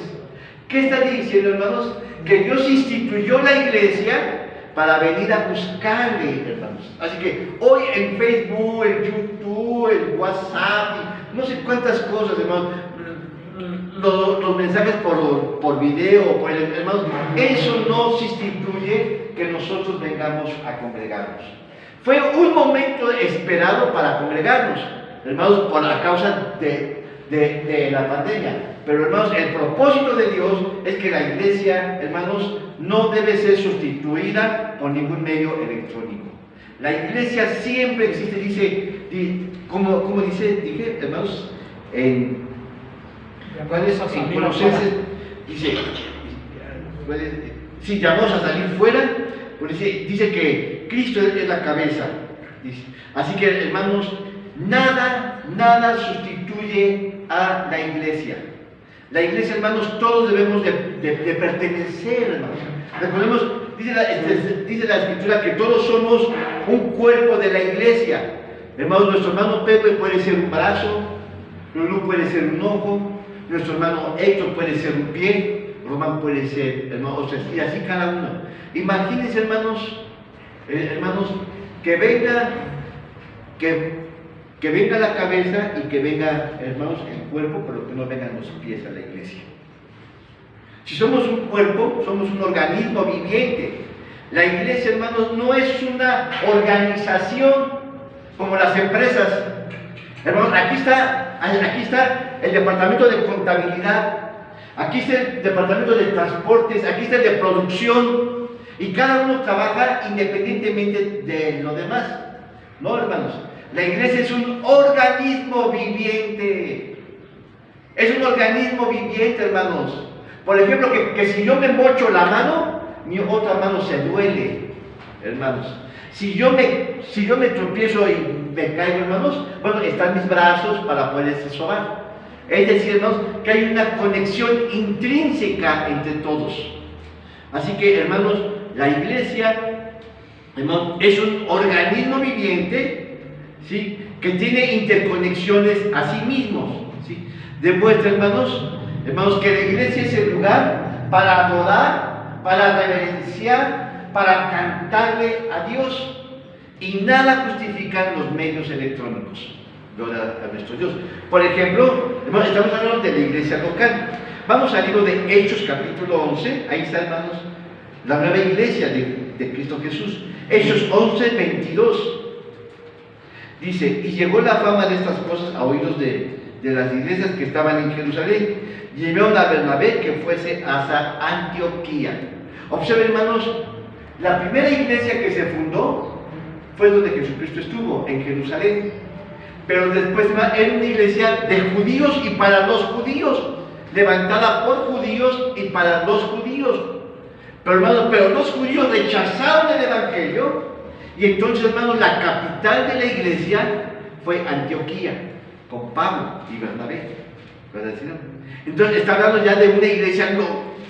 ¿Qué está diciendo, hermanos? Que Dios instituyó la iglesia para venir a buscarle, hermanos. Así que hoy en Facebook, en YouTube, en WhatsApp, no sé cuántas cosas, hermanos, los mensajes por video, hermanos, eso no sustituye que nosotros vengamos a congregarnos. Fue un momento esperado para congregarnos, hermanos, por la causa de la pandemia. Pero, hermanos, el propósito de Dios es que la iglesia, hermanos, no debe ser sustituida por ningún medio electrónico. La iglesia siempre existe, como dije, hermanos, en Colosenses, dice, si llamamos a salir fuera, pues dice que Cristo es la cabeza. Dice. Así que, hermanos, nada sustituye a la iglesia. La iglesia, hermanos, todos debemos de pertenecer, hermanos. Recordemos, dice la Escritura que todos somos un cuerpo de la iglesia. Hermanos, nuestro hermano Pepe puede ser un brazo, Lulú puede ser un ojo, nuestro hermano Héctor puede ser un pie, Román puede ser, hermanos, y así cada uno. Imagínense, hermanos, que venga la cabeza y que venga, hermanos, el cuerpo, pero que no vengan los pies a la iglesia. Si somos un cuerpo, somos un organismo viviente. La iglesia, hermanos, no es una organización como las empresas. Hermanos, aquí está el departamento de contabilidad, aquí está el departamento de transportes, aquí está el de producción, y cada uno trabaja independientemente de lo demás. No, hermanos. La iglesia es un organismo viviente. Es un organismo viviente, hermanos. Por ejemplo, que si yo me mocho la mano, mi otra mano se duele, hermanos. Si yo me tropiezo y me caigo, hermanos, bueno, están mis brazos para poderse sobar. Es decir, hermanos, que hay una conexión intrínseca entre todos. Así que, hermanos, la iglesia, hermanos, es un organismo viviente, ¿sí?, que tiene interconexiones a sí mismos, ¿sí? Demuestra, hermanos, que la iglesia es el lugar para adorar, para reverenciar, para cantarle a Dios, y nada justifican los medios electrónicos. Gloria a nuestro Dios. Por ejemplo, hermanos, estamos hablando de la iglesia local. Vamos al libro de Hechos, capítulo 11. Ahí está, hermanos, la nueva iglesia de Cristo Jesús. Hechos 11, 22. Dice, y llegó la fama de estas cosas a oídos de las iglesias que estaban en Jerusalén. Y enviaron a Bernabé que fuese hasta Antioquía. Observen, hermanos, la primera iglesia que se fundó fue donde Jesucristo estuvo, en Jerusalén. Pero después era una iglesia de judíos y para los judíos, levantada por judíos y para los judíos. Pero, hermanos, los judíos rechazaron el evangelio. Y entonces, hermanos, la capital de la iglesia fue Antioquía, con Pablo y Bernabé. ¿Verdad? Entonces está hablando ya de una iglesia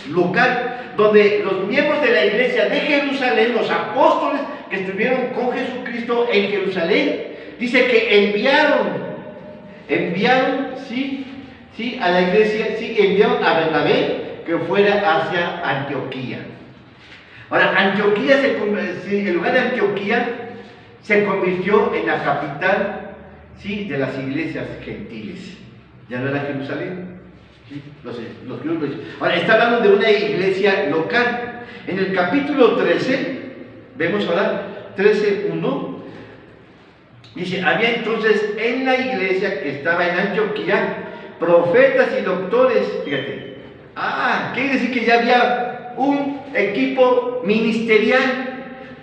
local, donde los miembros de la iglesia de Jerusalén, los apóstoles que estuvieron con Jesucristo en Jerusalén, dice que enviaron, sí, a la iglesia, sí, enviaron a Bernabé que fuera hacia Antioquía. Ahora, Antioquía, el lugar de Antioquía se convirtió en la capital, ¿sí?, de las iglesias gentiles. Ya no era Jerusalén. ¿Sí? Los grupos. Ahora, está hablando de una iglesia local. En el capítulo 13, vemos ahora 13:1, dice: había entonces en la iglesia que estaba en Antioquía profetas y doctores. Fíjate, quiere decir que ya había un equipo ministerial,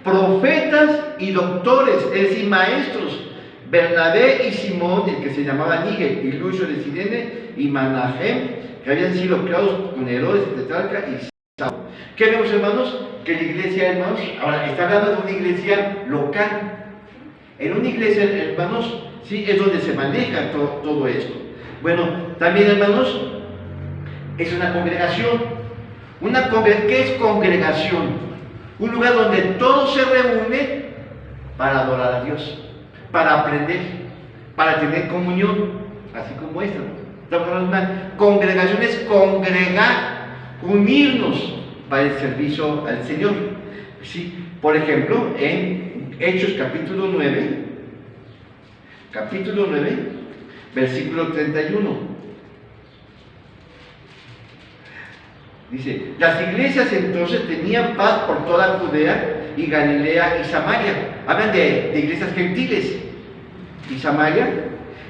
profetas y doctores, es decir, maestros. Bernabé y Simón, el que se llamaba Níger, y Lucio de Cirene y Manahem, que habían sido creados con Herodes, Tetrarca y Saulo. ¿Qué vemos, hermanos? Que la iglesia, hermanos, ahora está hablando de una iglesia local. En una iglesia, hermanos, sí, es donde se maneja todo esto. Bueno, también, hermanos, es una congregación. ¿Qué es congregación? Un lugar donde todos se reúnen para adorar a Dios, para aprender, para tener comunión, así como esta. Estamos hablando de una congregación, es congregar, unirnos para el servicio al Señor. ¿Sí? Por ejemplo, en Hechos capítulo 9, versículo 31. Dice: las iglesias entonces tenían paz por toda Judea y Galilea y Samaria. Hablan de iglesias gentiles y Samaria,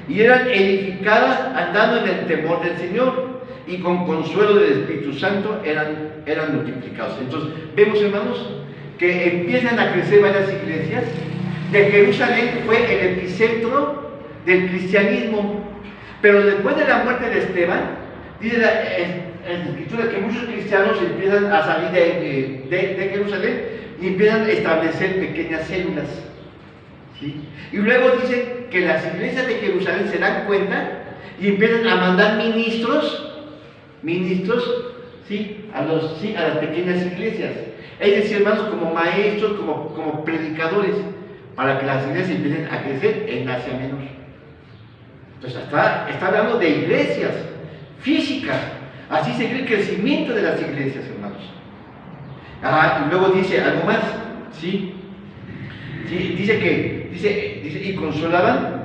y eran edificadas andando en el temor del Señor, y con consuelo del Espíritu Santo eran multiplicados. Entonces, vemos, hermanos, que empiezan a crecer varias iglesias. De Jerusalén fue el epicentro del cristianismo, pero después de la muerte de Esteban, dice en la escritura que muchos cristianos empiezan a salir de Jerusalén y empiezan a establecer pequeñas células. ¿Sí? Y luego dicen que las iglesias de Jerusalén se dan cuenta y empiezan a mandar ministros, ¿sí?, a las pequeñas iglesias. Es decir, hermanos, como maestros, como predicadores, para que las iglesias empiecen a crecer en Asia Menor. Entonces, está hablando de iglesias físicas. Así se ve el crecimiento de las iglesias, hermanos. Y luego dice algo más, ¿sí? Dice, y consolaban,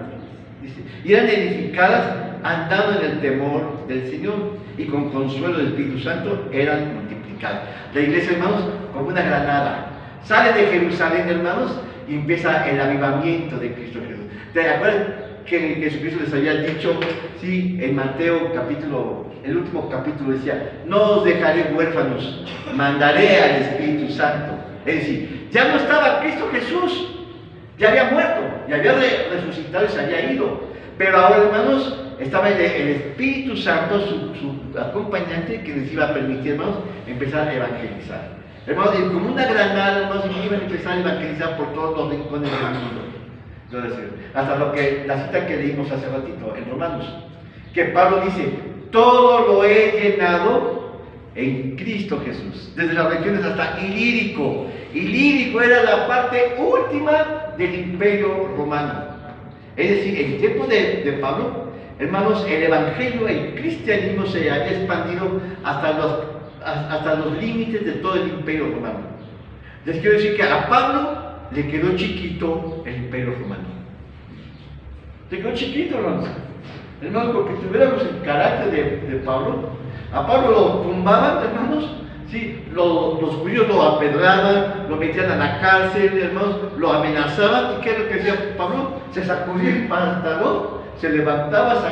y eran edificadas andando en el temor del Señor, y con consuelo del Espíritu Santo eran multiplicadas. La iglesia, hermanos, como una granada, sale de Jerusalén, hermanos, y empieza el avivamiento de Cristo Jesús. ¿Te acuerdas que Jesucristo les había dicho, sí, en Mateo el último capítulo decía: no os dejaré huérfanos, mandaré al Espíritu Santo? Es decir, ya no estaba Cristo Jesús, ya había muerto, ya había resucitado y se había ido, pero ahora, hermanos, estaba el Espíritu Santo, su acompañante, que les iba a permitir, hermanos, empezar a evangelizar. Hermanos, como una granada, hermanos, iban a empezar a evangelizar por todos los rincones del mundo. Hasta la cita que leímos hace ratito en Romanos, que Pablo dice: todo lo he llenado en Cristo Jesús, desde las regiones hasta Ilírico. Ilírico era la parte última del Imperio Romano. Es decir, en el tiempo de Pablo, hermanos, el evangelio, el cristianismo se había expandido hasta los límites de todo el Imperio Romano. Les quiero decir que a Pablo le quedó chiquito el Imperio Romano. Le quedó chiquito, hermanos. Hermanos, porque tuviéramos el carácter de Pablo, a Pablo lo tumbaban, hermanos. Sí, los judíos lo apedraban, lo metían a la cárcel, hermanos, lo amenazaban. ¿Y qué es lo que hacía Pablo? Se sacudía el pantalón, se levantaba,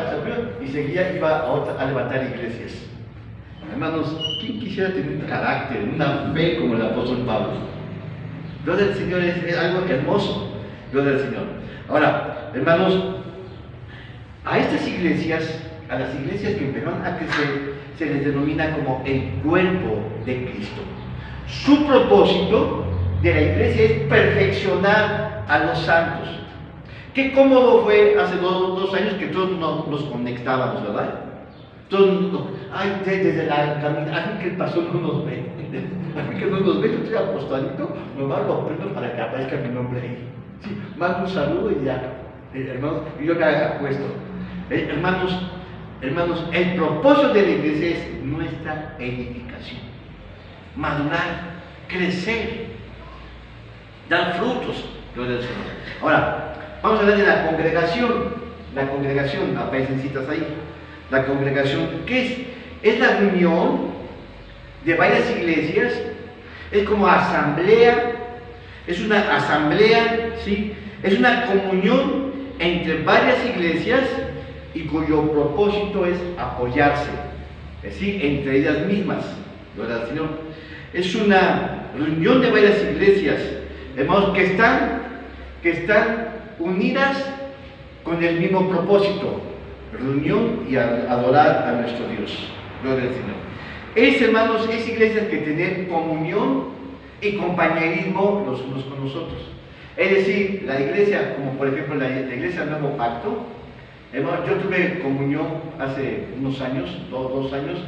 y seguía, iba a levantar iglesias. Hermanos, ¿quién quisiera tener un carácter, una fe como el apóstol Pablo? Gloria del Señor, es algo hermoso. Gloria del Señor. Ahora, hermanos, a estas iglesias, a las iglesias que empezaron a crecer, se les denomina como el cuerpo de Cristo. Su propósito de la iglesia es perfeccionar a los santos. Qué cómodo fue hace dos años que todos nos conectábamos, ¿verdad? Todos, desde la camina, a mí que el pastor no nos ve. A mí que no nos ve, yo estoy apostadito, nomás lo prendo para que aparezca mi nombre ahí. Sí, mando un saludo y ya, hermanos, y yo me acuesto. Hermanos, el propósito de la iglesia es nuestra edificación, madurar, crecer, dar frutos. Gloria al Señor. Ahora, vamos a hablar de la congregación. La congregación, aparecen citas ahí. La congregación, ¿qué es? Es la reunión de varias iglesias, es como asamblea, es una asamblea, ¿sí? Es una comunión entre varias iglesias y cuyo propósito es apoyarse, ¿sí? Entre ellas mismas. Gloria al Señor. Es una reunión de varias iglesias, hermanos, que están unidas con el mismo propósito, reunión y adorar a nuestro Dios. Gloria al Señor. Hermanos, es iglesias que tienen comunión y compañerismo los unos con los otros. Es decir, la iglesia, como por ejemplo la iglesia Nuevo Pacto, hermano, yo tuve comunión hace unos años, dos años,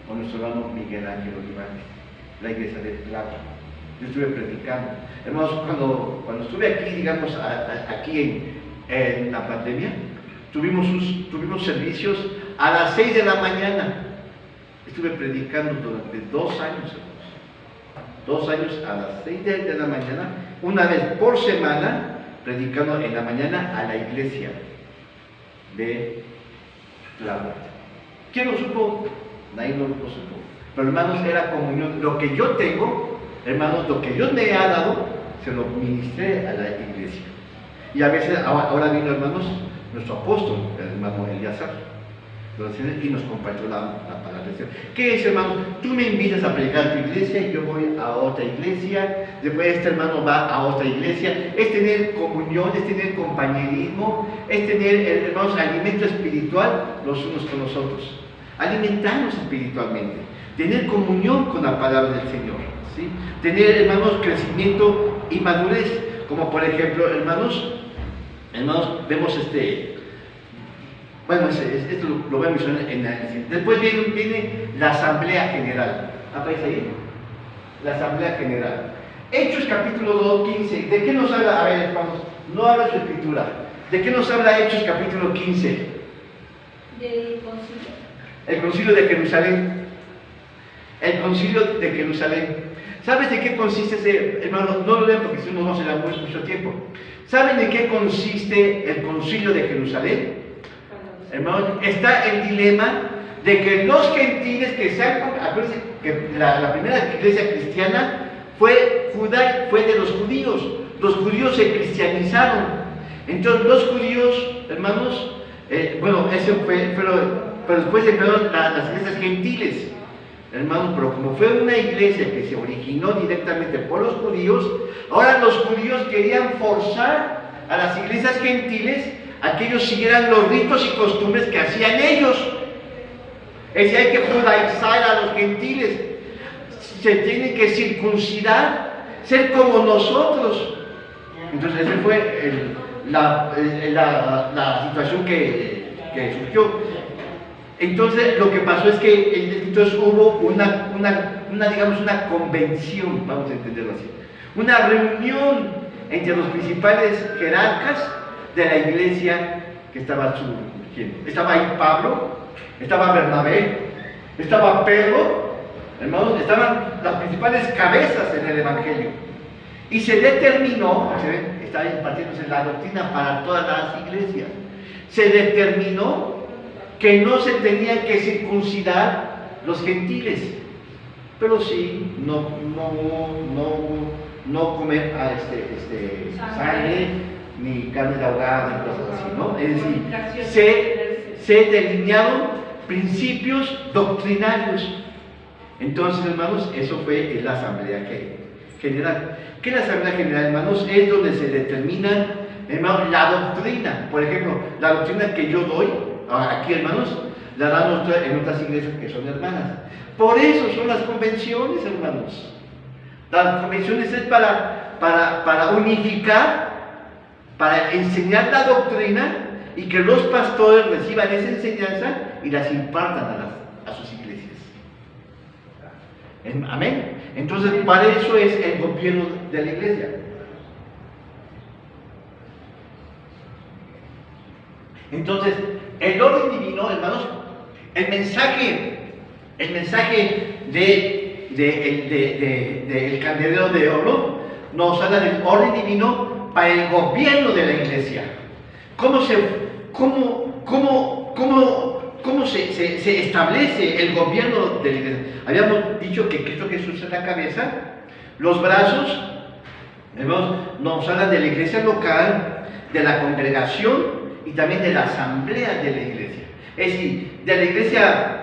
con nuestro hermano Miguel Ángel Olivares, la iglesia de Plata. Yo estuve predicando. Hermanos, cuando estuve aquí, digamos, aquí en la pandemia, tuvimos servicios a las 6 de la mañana. Estuve predicando durante 2 años, hermanos. 2 años a las 6 de la mañana, una vez por semana, predicando en la mañana a la iglesia de Plata. ¿Quién lo supo? Nadie lo supo. Pero hermanos, era comunión. Lo que yo tengo, hermanos, lo que Dios me ha dado, se lo ministré a la iglesia. Y a veces, ahora vino, hermanos, nuestro apóstol, el hermano Eliazar, y nos compartió la palabra del Señor. ¿Qué es, hermano? Tú me invitas a predicar a tu iglesia y yo voy a otra iglesia, después este hermano va a otra iglesia. Es tener comunión, es tener compañerismo, es tener, hermanos, alimento espiritual los unos con los otros. Alimentarnos espiritualmente, tener comunión con la palabra del Señor, ¿sí? Tener, hermanos, crecimiento y madurez, como por ejemplo, hermanos, vemos bueno, esto lo vemos en la... Después viene la Asamblea General. ¿Aparece ahí? La Asamblea General. Hechos capítulo 2, 15. ¿De qué nos habla? A ver, hermanos, no habla su escritura. ¿De qué nos habla Hechos capítulo 15? Del concilio. El concilio de Jerusalén. El concilio de Jerusalén. ¿Sabes de qué consiste ese? Hermanos, no lo lean porque si no, no se da mucho tiempo. ¿Saben de qué consiste el concilio de Jerusalén? Hermanos, está el dilema de que los gentiles que se han... Acuérdense que la primera iglesia cristiana fue de los judíos. Los judíos se cristianizaron. Entonces los judíos, hermanos, bueno, eso fue, pero después empezaron las iglesias gentiles. Hermanos, pero como fue una iglesia que se originó directamente por los judíos, ahora los judíos querían forzar a las iglesias gentiles a que ellos siguieran los ritos y costumbres que hacían ellos. Es decir, hay que judaizar a los gentiles, se tiene que circuncidar, ser como nosotros. Entonces esa fue la situación que surgió. Entonces lo que pasó es que entonces hubo digamos, una convención, vamos a entenderlo así, una reunión entre los principales jerarcas de la iglesia que estaba surgiendo. Estaba ahí Pablo, estaba Bernabé, estaba Pedro, hermanos, estaban las principales cabezas en el evangelio. Y se determinó, está impartiéndose la doctrina para todas las iglesias, se determinó que no se tenían que circuncidar los gentiles, pero sí no comer sangre, ni carne de ahogada, ni cosas así, ¿no? Es decir, se delinearon principios doctrinarios. Entonces, hermanos, eso fue la Asamblea General. ¿Qué es la Asamblea General, hermanos? Es donde se determina, hermanos, la doctrina. Por ejemplo, la doctrina que yo doy aquí, hermanos, la dan en otras iglesias que son hermanas. Por eso son las convenciones, hermanos. Las convenciones es para unificar, para enseñar la doctrina y que los pastores reciban esa enseñanza y las impartan a sus iglesias. Amén. Entonces, para eso es el gobierno de la iglesia. Entonces, el orden divino, hermanos, el mensaje del candelero de oro, nos habla del orden divino para el gobierno de la iglesia. ¿Cómo se establece el gobierno de la iglesia? Habíamos dicho que Cristo Jesús es la cabeza, los brazos, hermanos, nos hablan de la iglesia local, de la congregación y también de la asamblea de la iglesia. Es decir, de la iglesia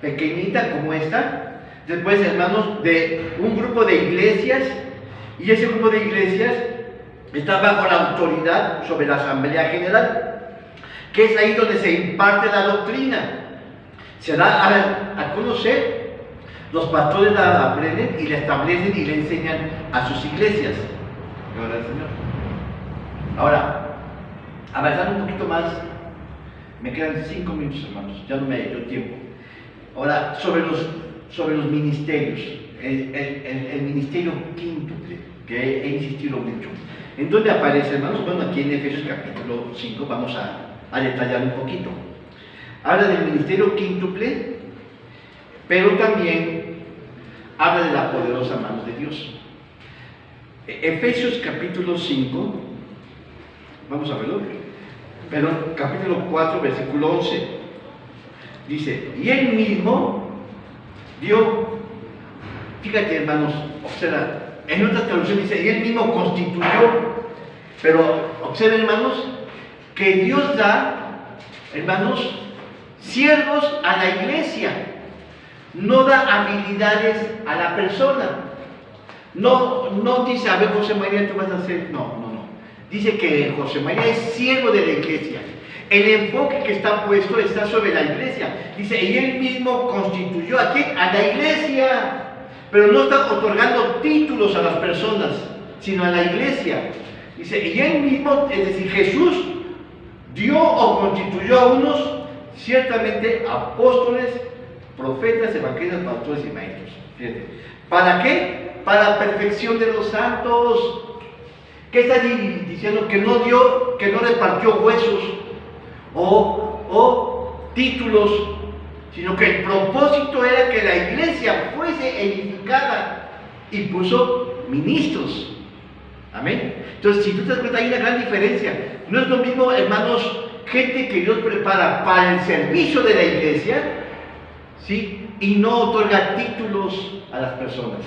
pequeñita como esta, después, hermanos, de un grupo de iglesias, y ese grupo de iglesias está bajo la autoridad sobre la asamblea general, que es ahí donde se imparte la doctrina. Se da a conocer, los pastores la aprenden y la establecen y le enseñan a sus iglesias. Gloria al Señor. Ahora, avanzando un poquito más, me quedan 5 minutos, hermanos, ya no me ha hecho tiempo. Ahora, sobre los ministerios, el ministerio quíntuple, que he insistido mucho. ¿En dónde aparece, hermanos? Bueno, aquí en Efesios capítulo 5 vamos a detallar un poquito. Habla del ministerio quíntuple, pero también habla de la poderosa mano de Dios. Efesios capítulo 5, vamos a verlo, perdón, capítulo 4, versículo 11, dice, y él mismo dio, fíjate hermanos, observa, en otra traducción dice, y él mismo constituyó, pero observen hermanos, que Dios da, hermanos, siervos a la iglesia, no da habilidades a la persona. No dice, a ver José María, tú vas a hacer, no. Dice que José María es siervo de la iglesia. El enfoque que está puesto está sobre la iglesia. Dice, y él mismo constituyó ¿a quién? A la iglesia. Pero no está otorgando títulos a las personas, sino a la iglesia. Dice, y él mismo, es decir, Jesús, dio o constituyó a unos, ciertamente, apóstoles, profetas, evangelistas, pastores y maestros. Fíjate. ¿Para qué? Para la perfección de los santos. ¿Qué está diciendo? Que no repartió huesos o títulos, sino que el propósito era que la iglesia fuese edificada y puso ministros. Amén. Entonces, si tú te das cuenta, hay una gran diferencia. No es lo mismo, hermanos, gente que Dios prepara para el servicio de la iglesia, ¿sí? Y no otorga títulos a las personas.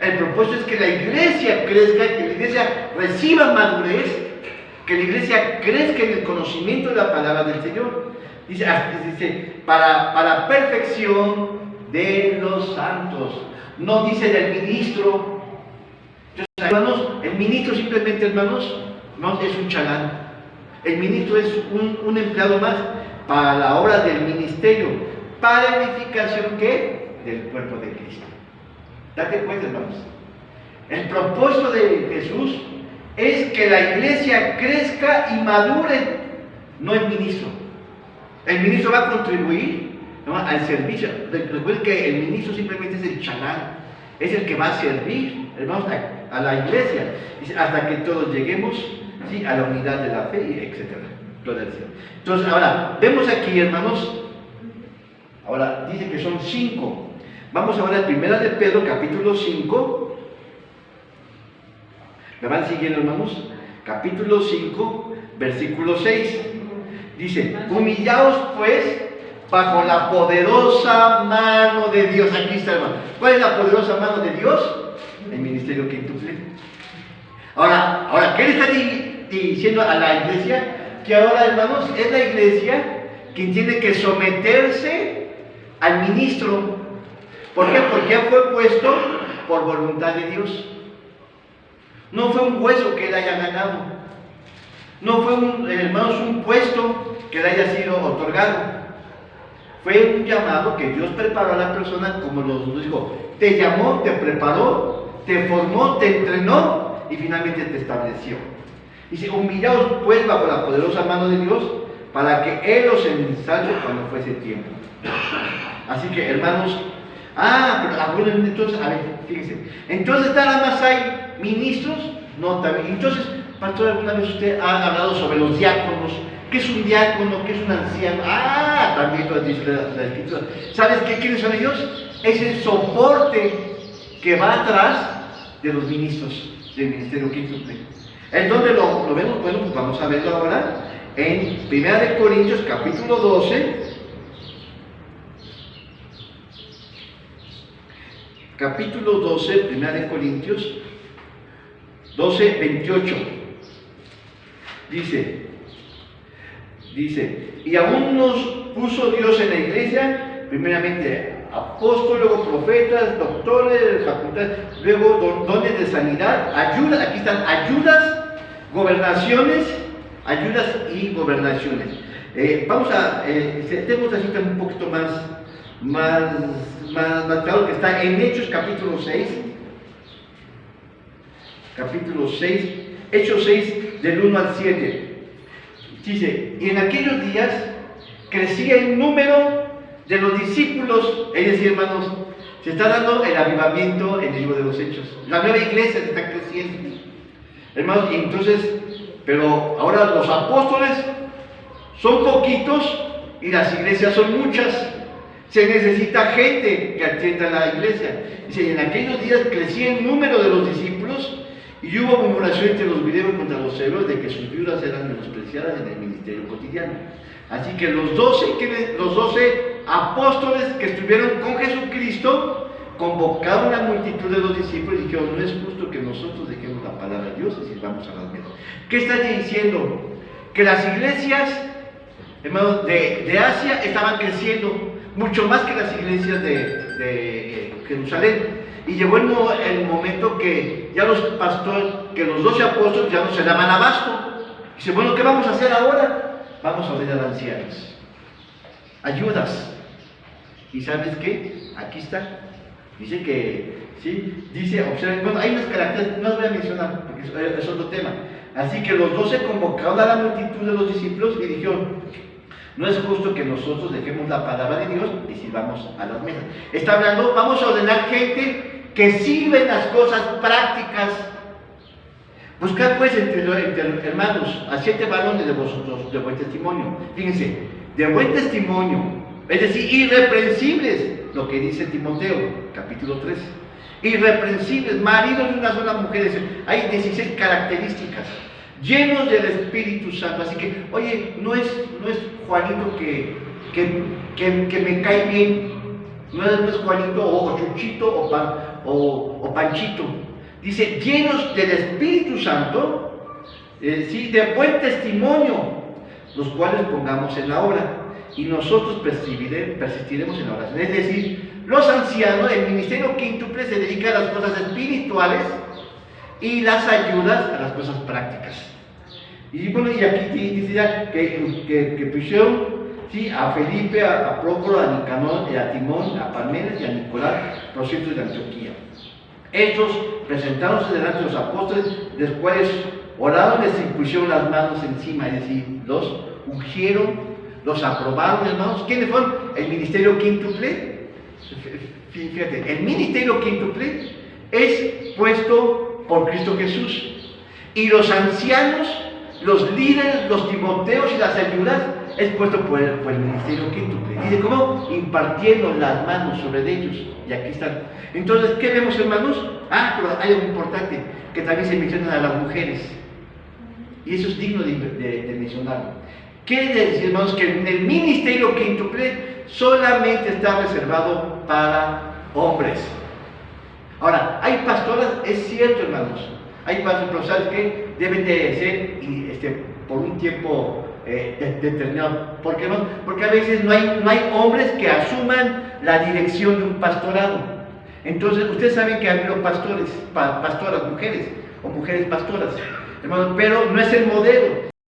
El propósito es que la iglesia crezca, que la iglesia reciba madurez, que la iglesia crezca en el conocimiento de la palabra del Señor. Dice para perfección de los santos. No dice del ministro. Entonces, hermanos, el ministro simplemente, hermanos, no es un chalán. El ministro es un empleado más para la obra del ministerio, para edificación, ¿qué? Del cuerpo de Cristo. Date cuenta, hermanos. El propósito de Jesús es que la iglesia crezca y madure, no el ministro. El ministro va a contribuir, ¿no?, al servicio. Recuerden que el ministro simplemente es el chalán, es el que va a servir, hermanos, a la iglesia, hasta que todos lleguemos, ¿sí?, a la unidad de la fe, etc. Entonces, ahora, vemos aquí, hermanos, ahora dice que son 5. Vamos ahora a 1 de Pedro, capítulo 5. ¿Me van siguiendo, hermanos? Capítulo 5, versículo 6. Dice, humillaos pues bajo la poderosa mano de Dios. Aquí está, hermano. ¿Cuál es la poderosa mano de Dios? El ministerio quíntuple. Ahora, ¿qué le está diciendo a la iglesia? Que ahora, hermanos, es la iglesia quien tiene que someterse al ministro. ¿Por qué? Porque fue puesto por voluntad de Dios. No fue un hueso que él haya ganado. No fue, hermanos, un puesto que le haya sido otorgado. Fue un llamado que Dios preparó a la persona, como nos dijo. Te llamó, te preparó, te formó, te entrenó y finalmente te estableció. Dice, humillaos pues bajo la poderosa mano de Dios para que Él os ensalce cuando fuese tiempo. Así que, hermanos, bueno, entonces, a ver, fíjense. Entonces, nada más hay ministros, no también. Entonces, pastor, ¿alguna vez usted ha hablado sobre los diáconos? ¿Qué es un diácono? ¿Qué es un anciano? También lo dice la Escritura. ¿Sabes quiénes son ellos? Es el soporte que va atrás de los ministros del ministerio quíntuple. ¿En dónde lo vemos? Bueno, pues vamos a verlo ahora en 1 Corintios capítulo 12, capítulo 12, 1 Corintios 12, 28. Dice, y aún nos puso Dios en la iglesia, primeramente apóstoles, luego profetas, doctores, facultades, luego dones de sanidad, ayudas, aquí están ayudas, gobernaciones, ayudas y gobernaciones. Vamos a, tenemos así un poquito más claro, que está en Hechos capítulo 6, Hechos 6 del 1 al 7. Dice, y en aquellos días crecía el número de los discípulos, es decir, hermanos, se está dando el avivamiento en el libro de los Hechos. La nueva iglesia está creciendo, hermanos, y entonces, pero ahora los apóstoles son poquitos y las iglesias son muchas. Se necesita gente que atienda a la iglesia. Dice, y en aquellos días crecía el número de los discípulos y hubo murmuración entre los griegos contra los hebreos de que sus viudas eran menospreciadas en el ministerio cotidiano. Así que los 12 apóstoles que estuvieron con Jesucristo convocaron a la multitud de los discípulos y dijeron, no es justo que nosotros dejemos la palabra de Dios y sirvamos a las mesas. ¿Qué está diciendo? Que las iglesias, hermanos, de Asia estaban creciendo mucho más que las iglesias de Jerusalén. Y llegó el momento que ya los pastores, que los 12 apóstoles ya no se daban abasto. Dice, bueno, ¿qué vamos a hacer ahora? Vamos a ordenar ancianos, ayudas. ¿Y sabes qué? Aquí está. Dice que, sí, dice, observen, bueno, hay unas características, no las voy a mencionar porque es otro tema. Así que los 12 convocaron a la multitud de los discípulos y dijeron, no es justo que nosotros dejemos la palabra de Dios y sirvamos a las mesas. Está hablando, vamos a ordenar gente que sirve las cosas prácticas. Buscad pues entre hermanos a 7 varones de vosotros de buen testimonio. Fíjense, de buen testimonio, es decir, irreprensibles, lo que dice Timoteo, capítulo 3. Irreprensibles, maridos de una sola mujer. Hay 16 características, llenos del Espíritu Santo. Así que, oye, no es Juanito que me cae bien, no es Juanito o Chuchito o Panchito. Dice, llenos del Espíritu Santo, sí, de buen testimonio, los cuales pongamos en la obra, y nosotros persistiremos en la oración. Es decir, los ancianos, el ministerio quíntuple se dedica a las cosas espirituales y las ayudas a las cosas prácticas. Y bueno, y aquí dice ya que pusieron, sí, a Felipe, a Prócoro, a Nicanor, a Timón, a Parmenas y a Nicolás, proselitos de Antioquía. Estos presentaronse delante de los apóstoles, después oraron, les impusieron las manos encima, es decir, los ungieron, los aprobaron, hermanos. ¿Quiénes fueron? El ministerio quíntuple. Fíjate, el ministerio quíntuple es puesto por Cristo Jesús. Y los ancianos, los líderes, los timoteos y las ayudas es puesto por el ministerio quíntuple. Dice, ¿cómo? Impartiendo las manos sobre ellos. Y aquí están. Entonces, ¿qué vemos, hermanos? Pero hay algo importante, que también se mencionan a las mujeres. Y eso es digno de mencionarlo. Quiere decir, hermanos, que en el ministerio quíntuple solamente está reservado para hombres. Ahora, hay pastoras, es cierto, hermanos, hay pastores, pero ¿sabes qué? Deben de ser por un tiempo determinado. ¿Por qué, hermanos? Porque a veces no hay hombres que asuman la dirección de un pastorado. Entonces, ustedes saben que ha habido pastoras, mujeres, o mujeres pastoras, hermanos, pero no es el modelo.